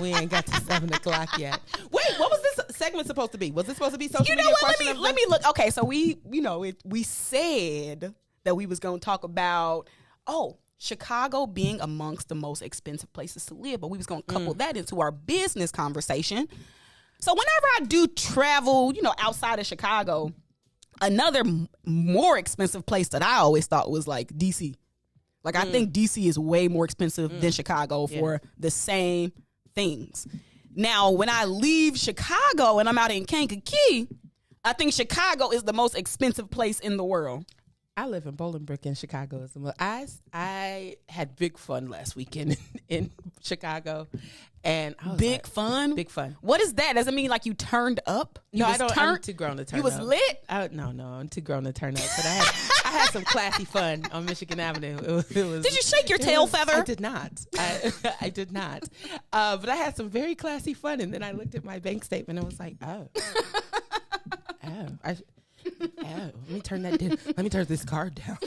We ain't got to 7:00 yet. Wait, what was this segment supposed to be? Was it supposed to be social media? Let me look. Okay, so we said that we was going to talk about Chicago being amongst the most expensive places to live, but we was going to couple that into our business conversation. So whenever I do travel, outside of Chicago, another more expensive place that I always thought was like DC. Like, I think DC is way more expensive than Chicago for the same things. Now, when I leave Chicago and I'm out in Kankakee, I think Chicago is the most expensive place in the world. I live in Bolingbrook in Chicago. I had big fun last weekend in Chicago, and I was Big fun. Big fun. What is that? Does it mean like you turned up? No, I don't. I'm too grown to turn up. You was lit? No, I'm too grown to turn up. But I had some classy fun on Michigan Avenue. It was, Did you shake your tail feather? I did not. I did not. But I had some very classy fun, and then I looked at my bank statement and was like, let me turn that down. Let me turn this card down.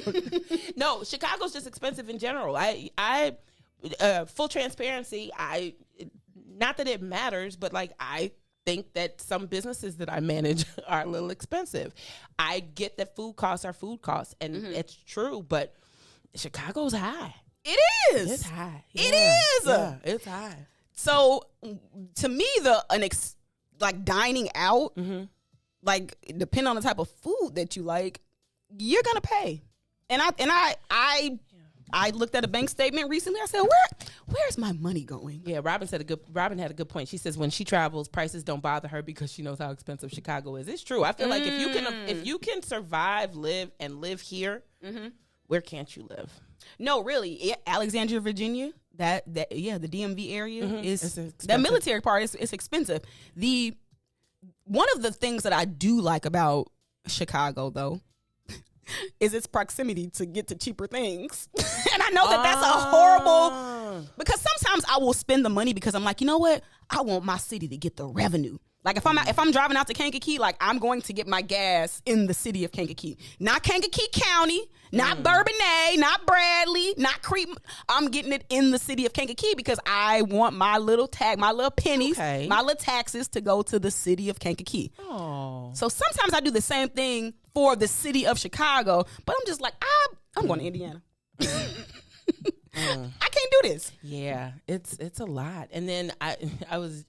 No, Chicago's just expensive in general. I full transparency, not that it matters, but like I think that some businesses that I manage are a little expensive. I get that food costs are food costs, and it's true, but Chicago's high. It is. It's high. It is. Yeah, it's high. So to me, like dining out, like depending on the type of food that you like, you're gonna pay. And I looked at a bank statement recently. I said, where's my money going? Yeah, Robin had a good point. She says when she travels, prices don't bother her because she knows how expensive Chicago is. It's true. I feel like if you can survive, live here, where can't you live? No, really, Alexandria, Virginia. The DMV area is expensive. that military part is expensive. One of the things that I do like about Chicago, though, is its proximity to get to cheaper things. And I know that that's a horrible, because sometimes I will spend the money because I'm like, you know what? I want my city to get the revenue. Like if I'm driving out to Kankakee, like I'm going to get my gas in the city of Kankakee, not Kankakee County, not Bourbonnais, not Bradley, not Creep. I'm getting it in the city of Kankakee because I want my little pennies, my little taxes to go to the city of Kankakee. Oh. So sometimes I do the same thing for the city of Chicago, but I'm just like, I'm going to Indiana. I can't do this. Yeah, it's a lot. And then I was.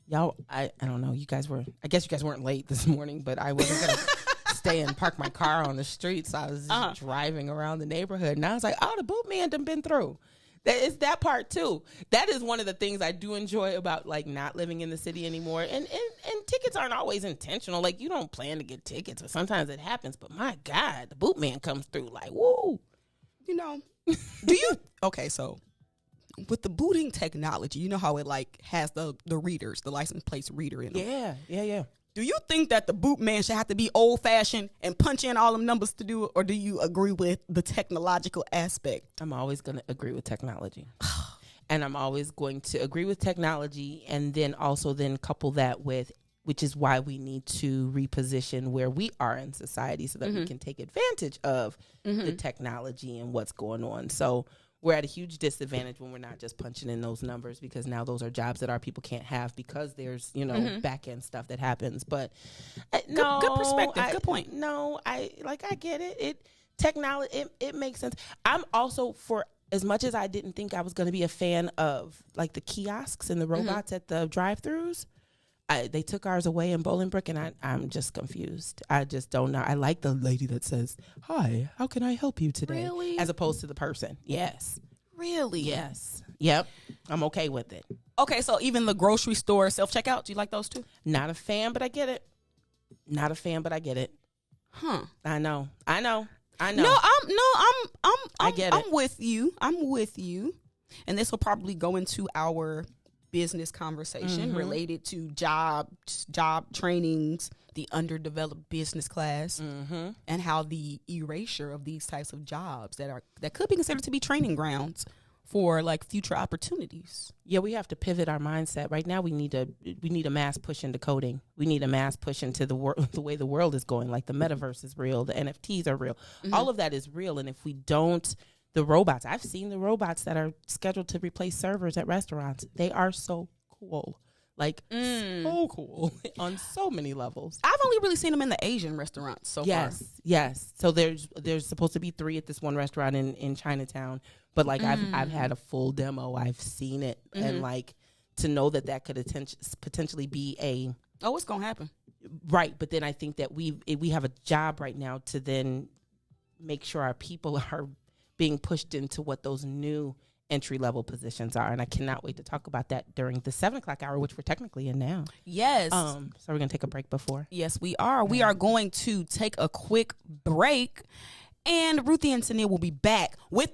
Y'all, I don't know. I guess you guys weren't late this morning, but I wasn't going to stay and park my car on the street. So I was just driving around the neighborhood. And I was like, the boot man done been through. It's that part too. That is one of the things I do enjoy about like not living in the city anymore. And tickets aren't always intentional. Like you don't plan to get tickets, but sometimes it happens. But my God, the boot man comes through like, woo. You know, okay, so with the booting technology, you know how it like has the readers, the license plate reader in them. Yeah. Do you think that the boot man should have to be old fashioned and punch in all them numbers to do it, or do you agree with the technological aspect? I'm always going to agree with technology. And I'm always going to agree with technology and then also then couple that with, which is why we need to reposition where we are in society so that we can take advantage of the technology and what's going on. So we're at a huge disadvantage when we're not just punching in those numbers, because now those are jobs that our people can't have because there's, back end stuff that happens. But good perspective. Good point. No, I get it. Technology, it makes sense. I'm also, for as much as I didn't think I was going to be a fan of like the kiosks and the robots at the drive-thrus, they took ours away in Bolingbrook, and I'm just confused. I just don't know. I like the lady that says, "Hi, how can I help you today?" Really? As opposed to the person. Yes. Really? Yes. Yep. I'm okay with it. Okay, so even the grocery store self-checkout, do you like those too? Not a fan, but I get it. Huh. I know. No, I get it. I'm with you. And this will probably go into our business conversation related to job trainings, the underdeveloped business class, and how the erasure of these types of jobs that could be considered to be training grounds for like future opportunities. Yeah, we have to pivot our mindset. Right now we need a mass push into coding. We need a mass push into the way the world is going. Like the metaverse is real, the NFTs are real. All of that is real, and if we don't, the robots, I've seen the robots that are scheduled to replace servers at restaurants. They are so cool. Like, so cool on so many levels. I've only really seen them in the Asian restaurants so far. Yes. So there's supposed to be 3 at this one restaurant in Chinatown. But, like, I've had a full demo. I've seen it. And, like, to know that could potentially be a... Oh, it's going to happen. Right. But then I think that we have a job right now to then make sure our people are being pushed into what those new entry-level positions are. And I cannot wait to talk about that during the 7 o'clock hour, which we're technically in now. Yes. So we're going to take a break before. Yes, we are. We are going to take a quick break. And Ruthie and TENILE will be back and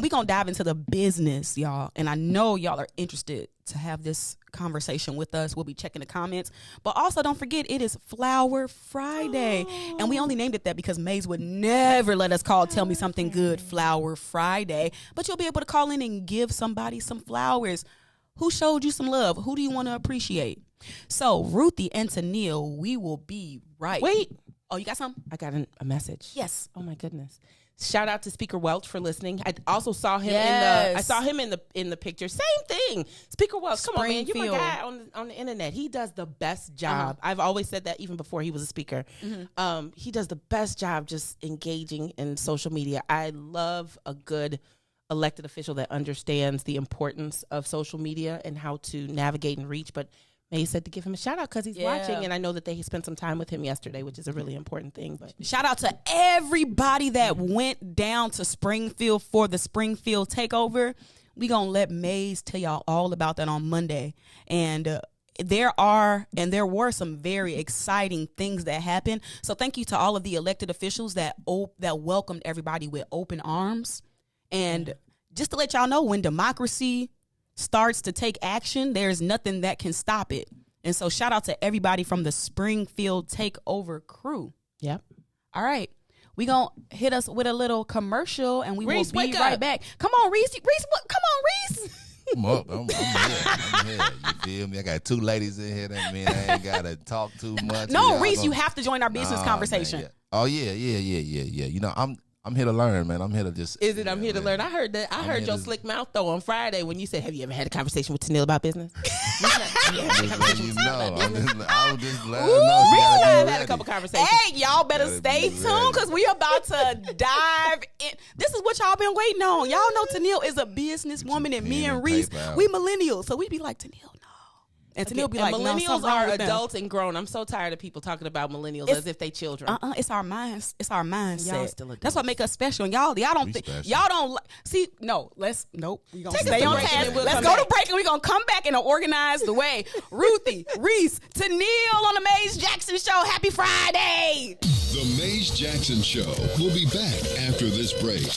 we're going to dive into the business, y'all. And I know y'all are interested to have this conversation with us. We'll be checking the comments. But also don't forget, it is Flower Friday. Oh. And we only named it that because Maze would never let us call Tell Me Something Good Flower Friday. But you'll be able to call in and give somebody some flowers. Who showed you some love? Who do you want to appreciate? So Ruthie and TENILE, we will be right. Wait. Oh, you got some? I got a message. Yes. Oh my goodness. Shout out to Speaker Welch for listening. I also saw him in the picture. Same thing. Speaker Welch, come on, man. You're my guy on the internet. He does the best job. I've always said that even before he was a speaker. Mm-hmm. He does the best job just engaging in social media. I love a good elected official that understands the importance of social media and how to navigate and reach. But May said to give him a shout out because he's watching, and I know that he spent some time with him yesterday, which is a really important thing. But shout out to everybody that went down to Springfield for the Springfield takeover. We gonna let Maze tell y'all all about that on Monday, and there were some very exciting things that happened. So thank you to all of the elected officials that welcomed everybody with open arms, and just to let y'all know, when democracy starts to take action, there's nothing that can stop it. And so shout out to everybody from the Springfield takeover crew. Yep. All right. We gonna hit us with a little commercial and we Reese, will be right back. Come on, Reese. Come on, Reese. I'm up. I'm here. You feel me? I got two ladies in here. That mean I ain't gotta talk too much. No, Reese, you have to join our business conversation. Man, yeah. Oh yeah. You know, I'm here to learn, man. I'm here to just. Is it? I'm here to learn. I heard that. I heard your slick mouth though on Friday when you said, "Have you ever had a conversation with TENILE about business?" I was just glad. I've had a couple conversations. Hey, y'all better stay tuned because we about to dive in. This is what y'all been waiting on. Y'all know TENILE is a businesswoman, and me and Reese, we millennials, so we be like, TENILE, no. And TENILE be like, millennials no, are adults and grown. I'm so tired of people talking about millennials as if they children. It's our minds. It's our mindset. Y'all still adults. That's what make us special. And y'all don't think y'all don't see. No, nope. We gonna stay on task. Let's go to break and we gonna come back in an organized way. Ruthie, Reese, TENILE on the Maze Jackson Show. Happy Friday. The Maze Jackson Show will be back after this break.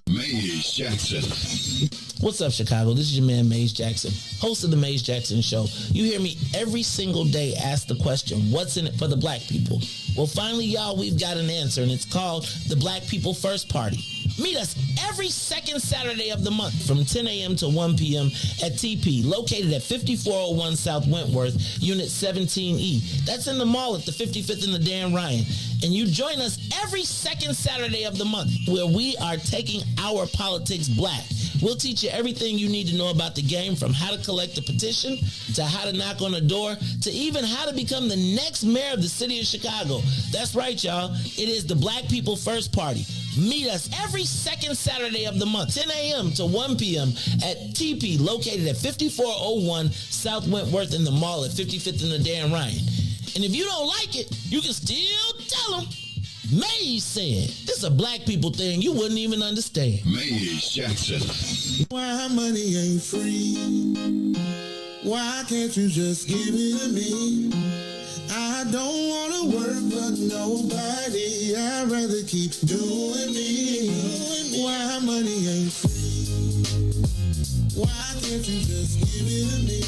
Maze Jackson. What's up, Chicago? This is your man, Maze Jackson, host of the Maze Jackson Show. You hear me every single day ask the question, what's in it for the black people? Well, finally, y'all, we've got an answer, and it's called the Black People First Party. Meet us every second Saturday of the month from 10 a.m. to 1 p.m. at TP, located at 5401 South Wentworth, Unit 17E. That's in the mall at the 55th and the Dan Ryan. And you join us every second Saturday of the month, where we are taking our politics black. We'll teach you everything you need to know about the game, from how to collect a petition, to how to knock on a door, to even how to become the next mayor of the city of Chicago. That's right, y'all. It is the Black People First Party. Meet us every second Saturday of the month, 10 a.m. to 1 p.m. at TP, located at 5401 South Wentworth in the mall at 55th and the Dan Ryan. And if you don't like it, you can still tell them Maze said. This is a black people thing you wouldn't even understand. Maze Jackson. Why money ain't free? Why can't you just give it to me? I don't want to work for nobody. I'd rather keep doing me. Why money ain't free? Why can't you just give it to me?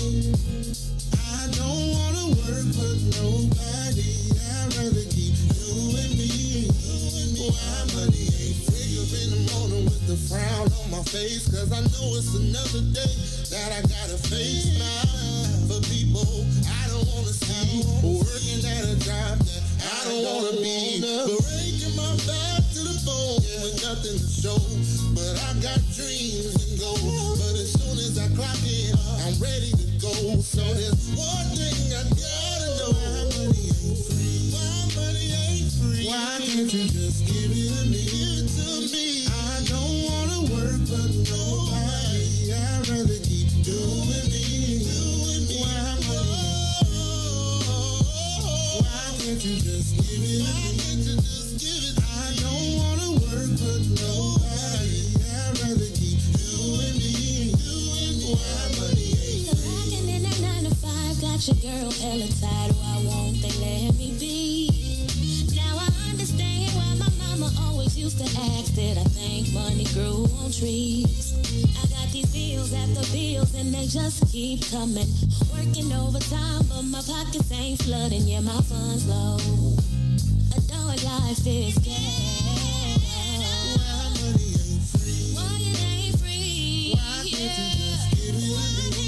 I don't want to work for nobody. I'd rather keep doing me. Why money ain't free? Up in the morning with the frown on my face, 'cause I know it's another day that I gotta face now. For people I don't want to see, working at a job that I don't want to be, breaking my back to the bone with nothing to show. But I got dreams and goals, but as soon as I clock in, I'm ready to go. So there's one thing I gotta know: why money ain't free? Why money ain't free? Why can't you just give it to me? Give it to me. I don't want to work for nobody. I'd rather keep doing me. Can't you just give it? Why can't you just give it? I don't wanna work for nobody. I'd rather keep doing me. got your girl hella tight, why won't they let me be? Now I understand why my mama always used to ask that I think money grew on trees. I got these bills after bills and they just keep coming. Working overtime, but my pockets ain't flooding. Yeah, my funds low. Adult life is gas. Why it ain't free? Why can't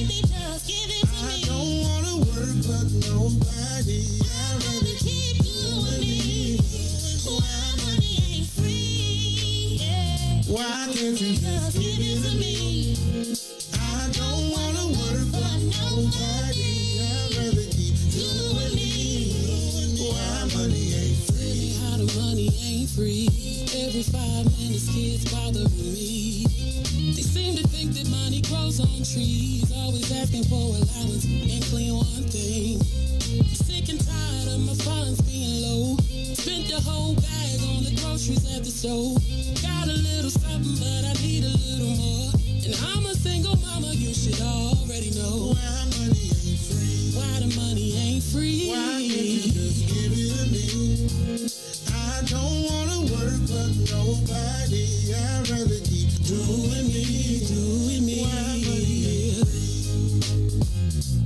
you just give it to me? I don't wanna work, but nobody. I'd rather keep doing me. Why money ain't free? Why can't you just give it to me? I don't wanna work, but nobody. I'd rather keep doing me. Why money ain't free? How the money ain't free? Every 5 minutes, kids bothering me. They seem to think that money grows on trees. Always asking for allowance and clean one thing. Sick and tired of my funds being low. Spent the whole bag on the groceries at the store. Got a little something, but I need a little more. And I'm a single mama, you should already know. Why money ain't free? Why the money ain't free? Why can't you just give it to me? I don't wanna work, but nobody. I'd rather keep doing me. Why money ain't free?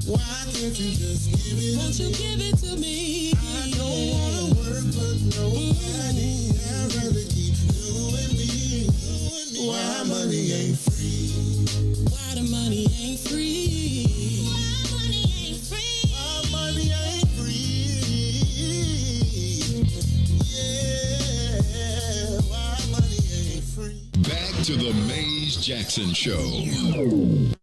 Why can't you just give it? Won't you give it to me? I don't wanna work, but nobody. I'd rather keep doing me. Why money ain't free? Why the money ain't free? Why money ain't free? Why money ain't free? Yeah, why money ain't free? Back to the Maze Jackson Show.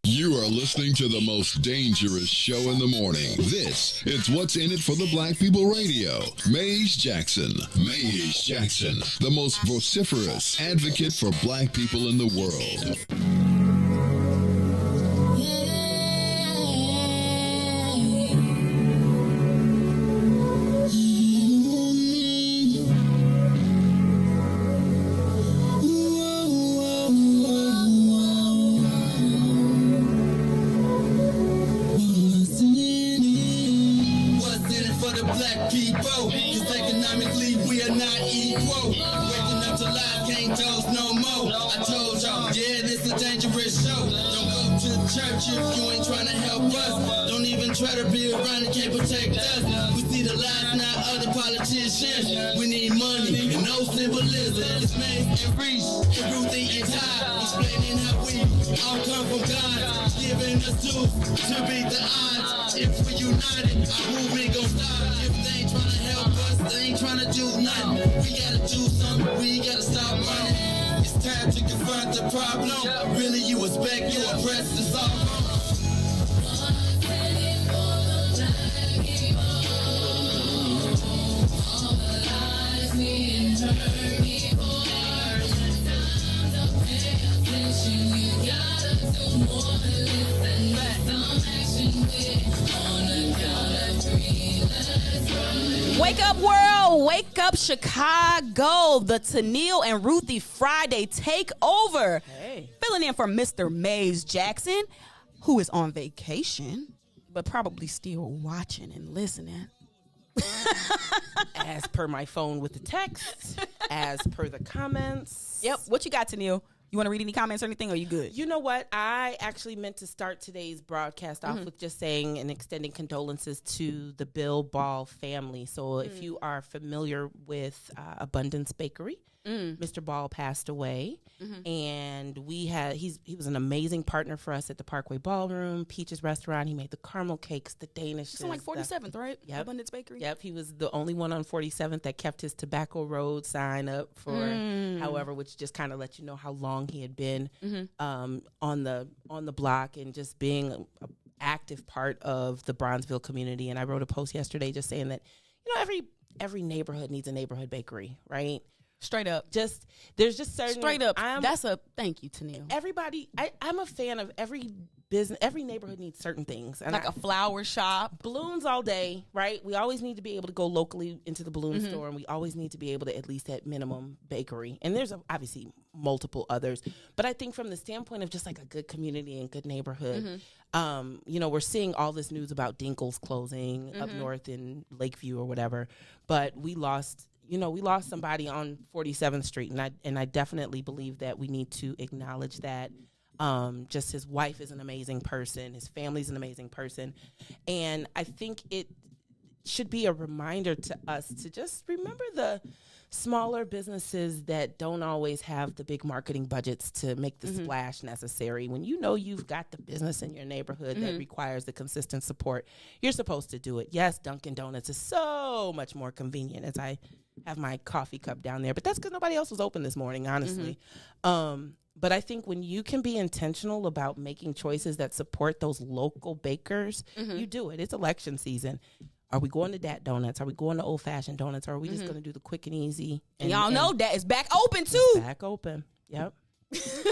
You are listening to the most dangerous show in the morning. This is What's in It for the Black People Radio. Maze Jackson. Maze Jackson, the most vociferous advocate for black people in the world. If you ain't trying to help us, don't even try to be around and can't protect us. We see the lies, not other politicians. We need money and no symbolism. It's Maze and Reese and Ruthie and Ty, explaining how we all come from God, giving us tools to beat the odds. If we united, our movement gon' stop. If they ain't trying to help us, they ain't trying to do nothing. We gotta do something, we gotta stop running. It's time to confront the problem. Really, you expect you oppressed to solve. Wake up, world. Wake up, Chicago. The TENILE and Ruthie Friday takeover. Hey. Filling in for Mr. Maze Jackson, who is on vacation, but probably still watching and listening. As per my phone with the text, as per the comments. Yep. What you got, TENILE? You want to read any comments or anything, or you good? You know what? I actually meant to start today's broadcast off with just saying and extending condolences to the Bill Ball family. So if you are familiar with Abundance Bakery, Mr. Ball passed away, and he was an amazing partner for us at the Parkway Ballroom, Peaches Restaurant. He made the caramel cakes, the Danish. It's on like 47th, right? Yep. Abundance Bakery. Yep, he was the only one on 47th that kept his Tobacco Road sign up for, however, which just kind of let you know how long he had been on the block and just being an active part of the Bronzeville community. And I wrote a post yesterday just saying that, you know, every neighborhood needs a neighborhood bakery, right? Straight up. There's just certain... Straight up. Thank you, TENILE. Everybody... I'm a fan of every business, every neighborhood needs certain things. And like a flower shop. Balloons all day, right? We always need to be able to go locally into the balloon store, and we always need to be able to at least at minimum bakery. And there's obviously multiple others. But I think from the standpoint of just like a good community and good neighborhood, we're seeing all this news about Dinkle's closing up north in Lakeview or whatever. But we lost somebody on 47th Street, and I definitely believe that we need to acknowledge that. Just his wife is an amazing person, his family's an amazing person, and I think it should be a reminder to us to just remember the smaller businesses that don't always have the big marketing budgets to make the splash necessary. When you've got the business in your neighborhood that requires the consistent support, you're supposed to do it. Yes, Dunkin' Donuts is so much more convenient as I have my coffee cup down there, but that's because nobody else was open this morning, honestly. But I think when you can be intentional about making choices that support those local bakers, you do it. It's election season. Are we going to Dat Donuts? Are we going to Old Fashioned Donuts? Or are we just going to do the quick and easy? And y'all know that is back open too. Back open. Yep.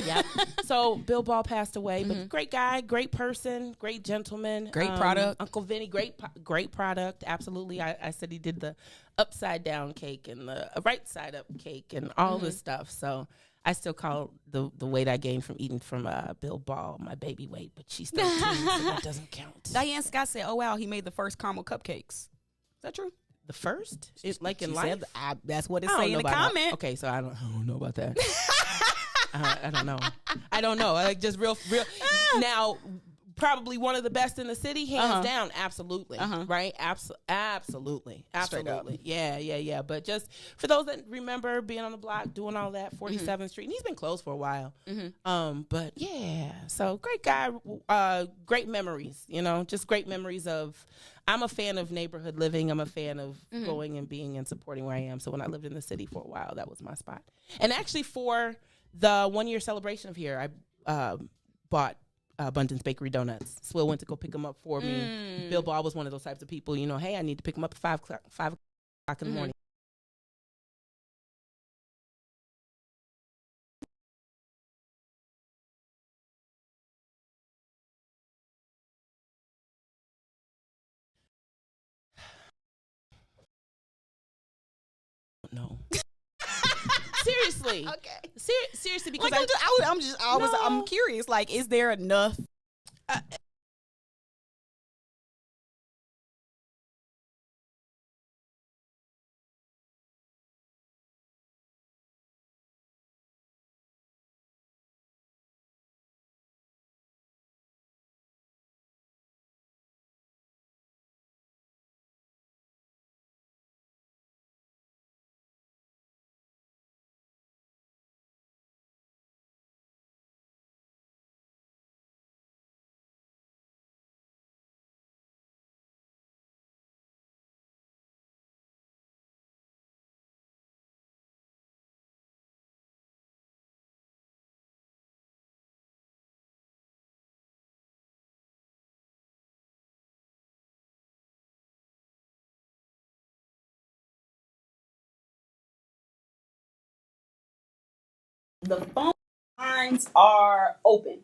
Yep. So Bill Ball passed away, but great guy, great person, great gentleman, great product. Uncle Vinny, great product. Absolutely. I said he did the upside down cake and the right side up cake and all this stuff. So I still call the weight I gained from eating from Bill Ball my baby weight, but she's 13, so that doesn't count. Diane Scott said, "Oh wow, he made the first caramel cupcakes." Is that true? The first? It's like in She life? said, that's what it say in the comment. Okay, so I don't know about that. I don't know. Like just real. Now, probably one of the best in the city, hands down. Absolutely, right? Absolutely. Yeah. But just for those that remember being on the block, doing all that, 47th Street, and he's been closed for a while. But yeah, so great guy. Great memories. Just great memories of. I'm a fan of neighborhood living. I'm a fan of going and being and supporting where I am. So when I lived in the city for a while, that was my spot. And actually, for the 1 year celebration of here, I bought Abundance Bakery donuts. Swill went to go pick them up for me. Bill Ball was one of those types of people, hey, I need to pick them up at 5 o'clock in the morning. No. Seriously. Okay. Seriously, because like I'm curious. Like, is there enough? The phone lines are open,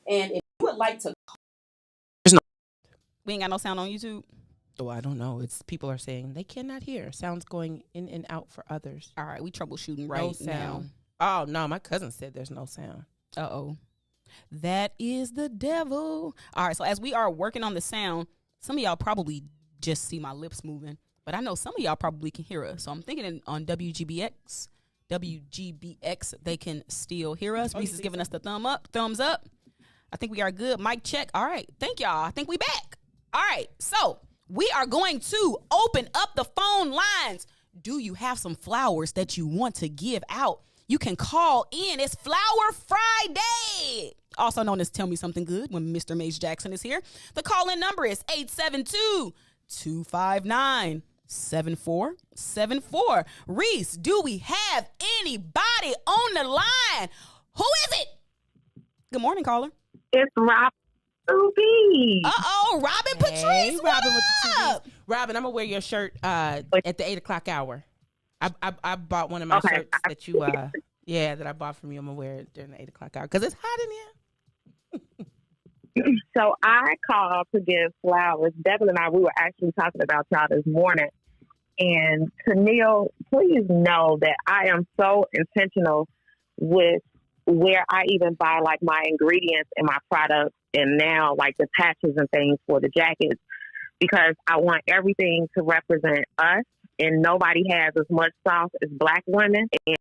and if you would like to, we ain't got no sound on YouTube. Oh, I don't know. It's people are saying they cannot hear. Sounds going in and out for others. All right, we troubleshooting No right sound. now. Oh no, my cousin said there's no sound. Uh-oh. That is the devil. All right, so as we are working on the sound, some of y'all probably just see my lips moving, but I know some of y'all probably can hear us. So I'm thinking on WGBX, they can still hear us. Reese is giving us the thumbs up. I think we are good. Mic check. All right, thank y'all. I think we back. All right, so we are going to open up the phone lines. Do you have some flowers that you want to give out? You can call in. It's Flower Friday, also known as Tell Me Something Good when Mr. Mace Jackson is here. The call-in number is 872-259-7474. Reese, do we have anybody on the line? Who is it? Good morning, caller. It's Robin. Uh-oh, Robin Patrice. Hey, Robin with the up? TVs. Robin, I'm gonna wear your shirt at the 8 o'clock hour. I bought one of my shirts that you that I bought from you. I'm gonna wear it during the 8 o'clock hour because it's hot in here. So I called to give flowers. Devin and I, we were actually talking about y'all this morning. And TENILE, please know that I am so intentional with where I even buy like my ingredients and my products and now like the patches and things for the jackets, because I want everything to represent us, and nobody has as much sauce as Black women. And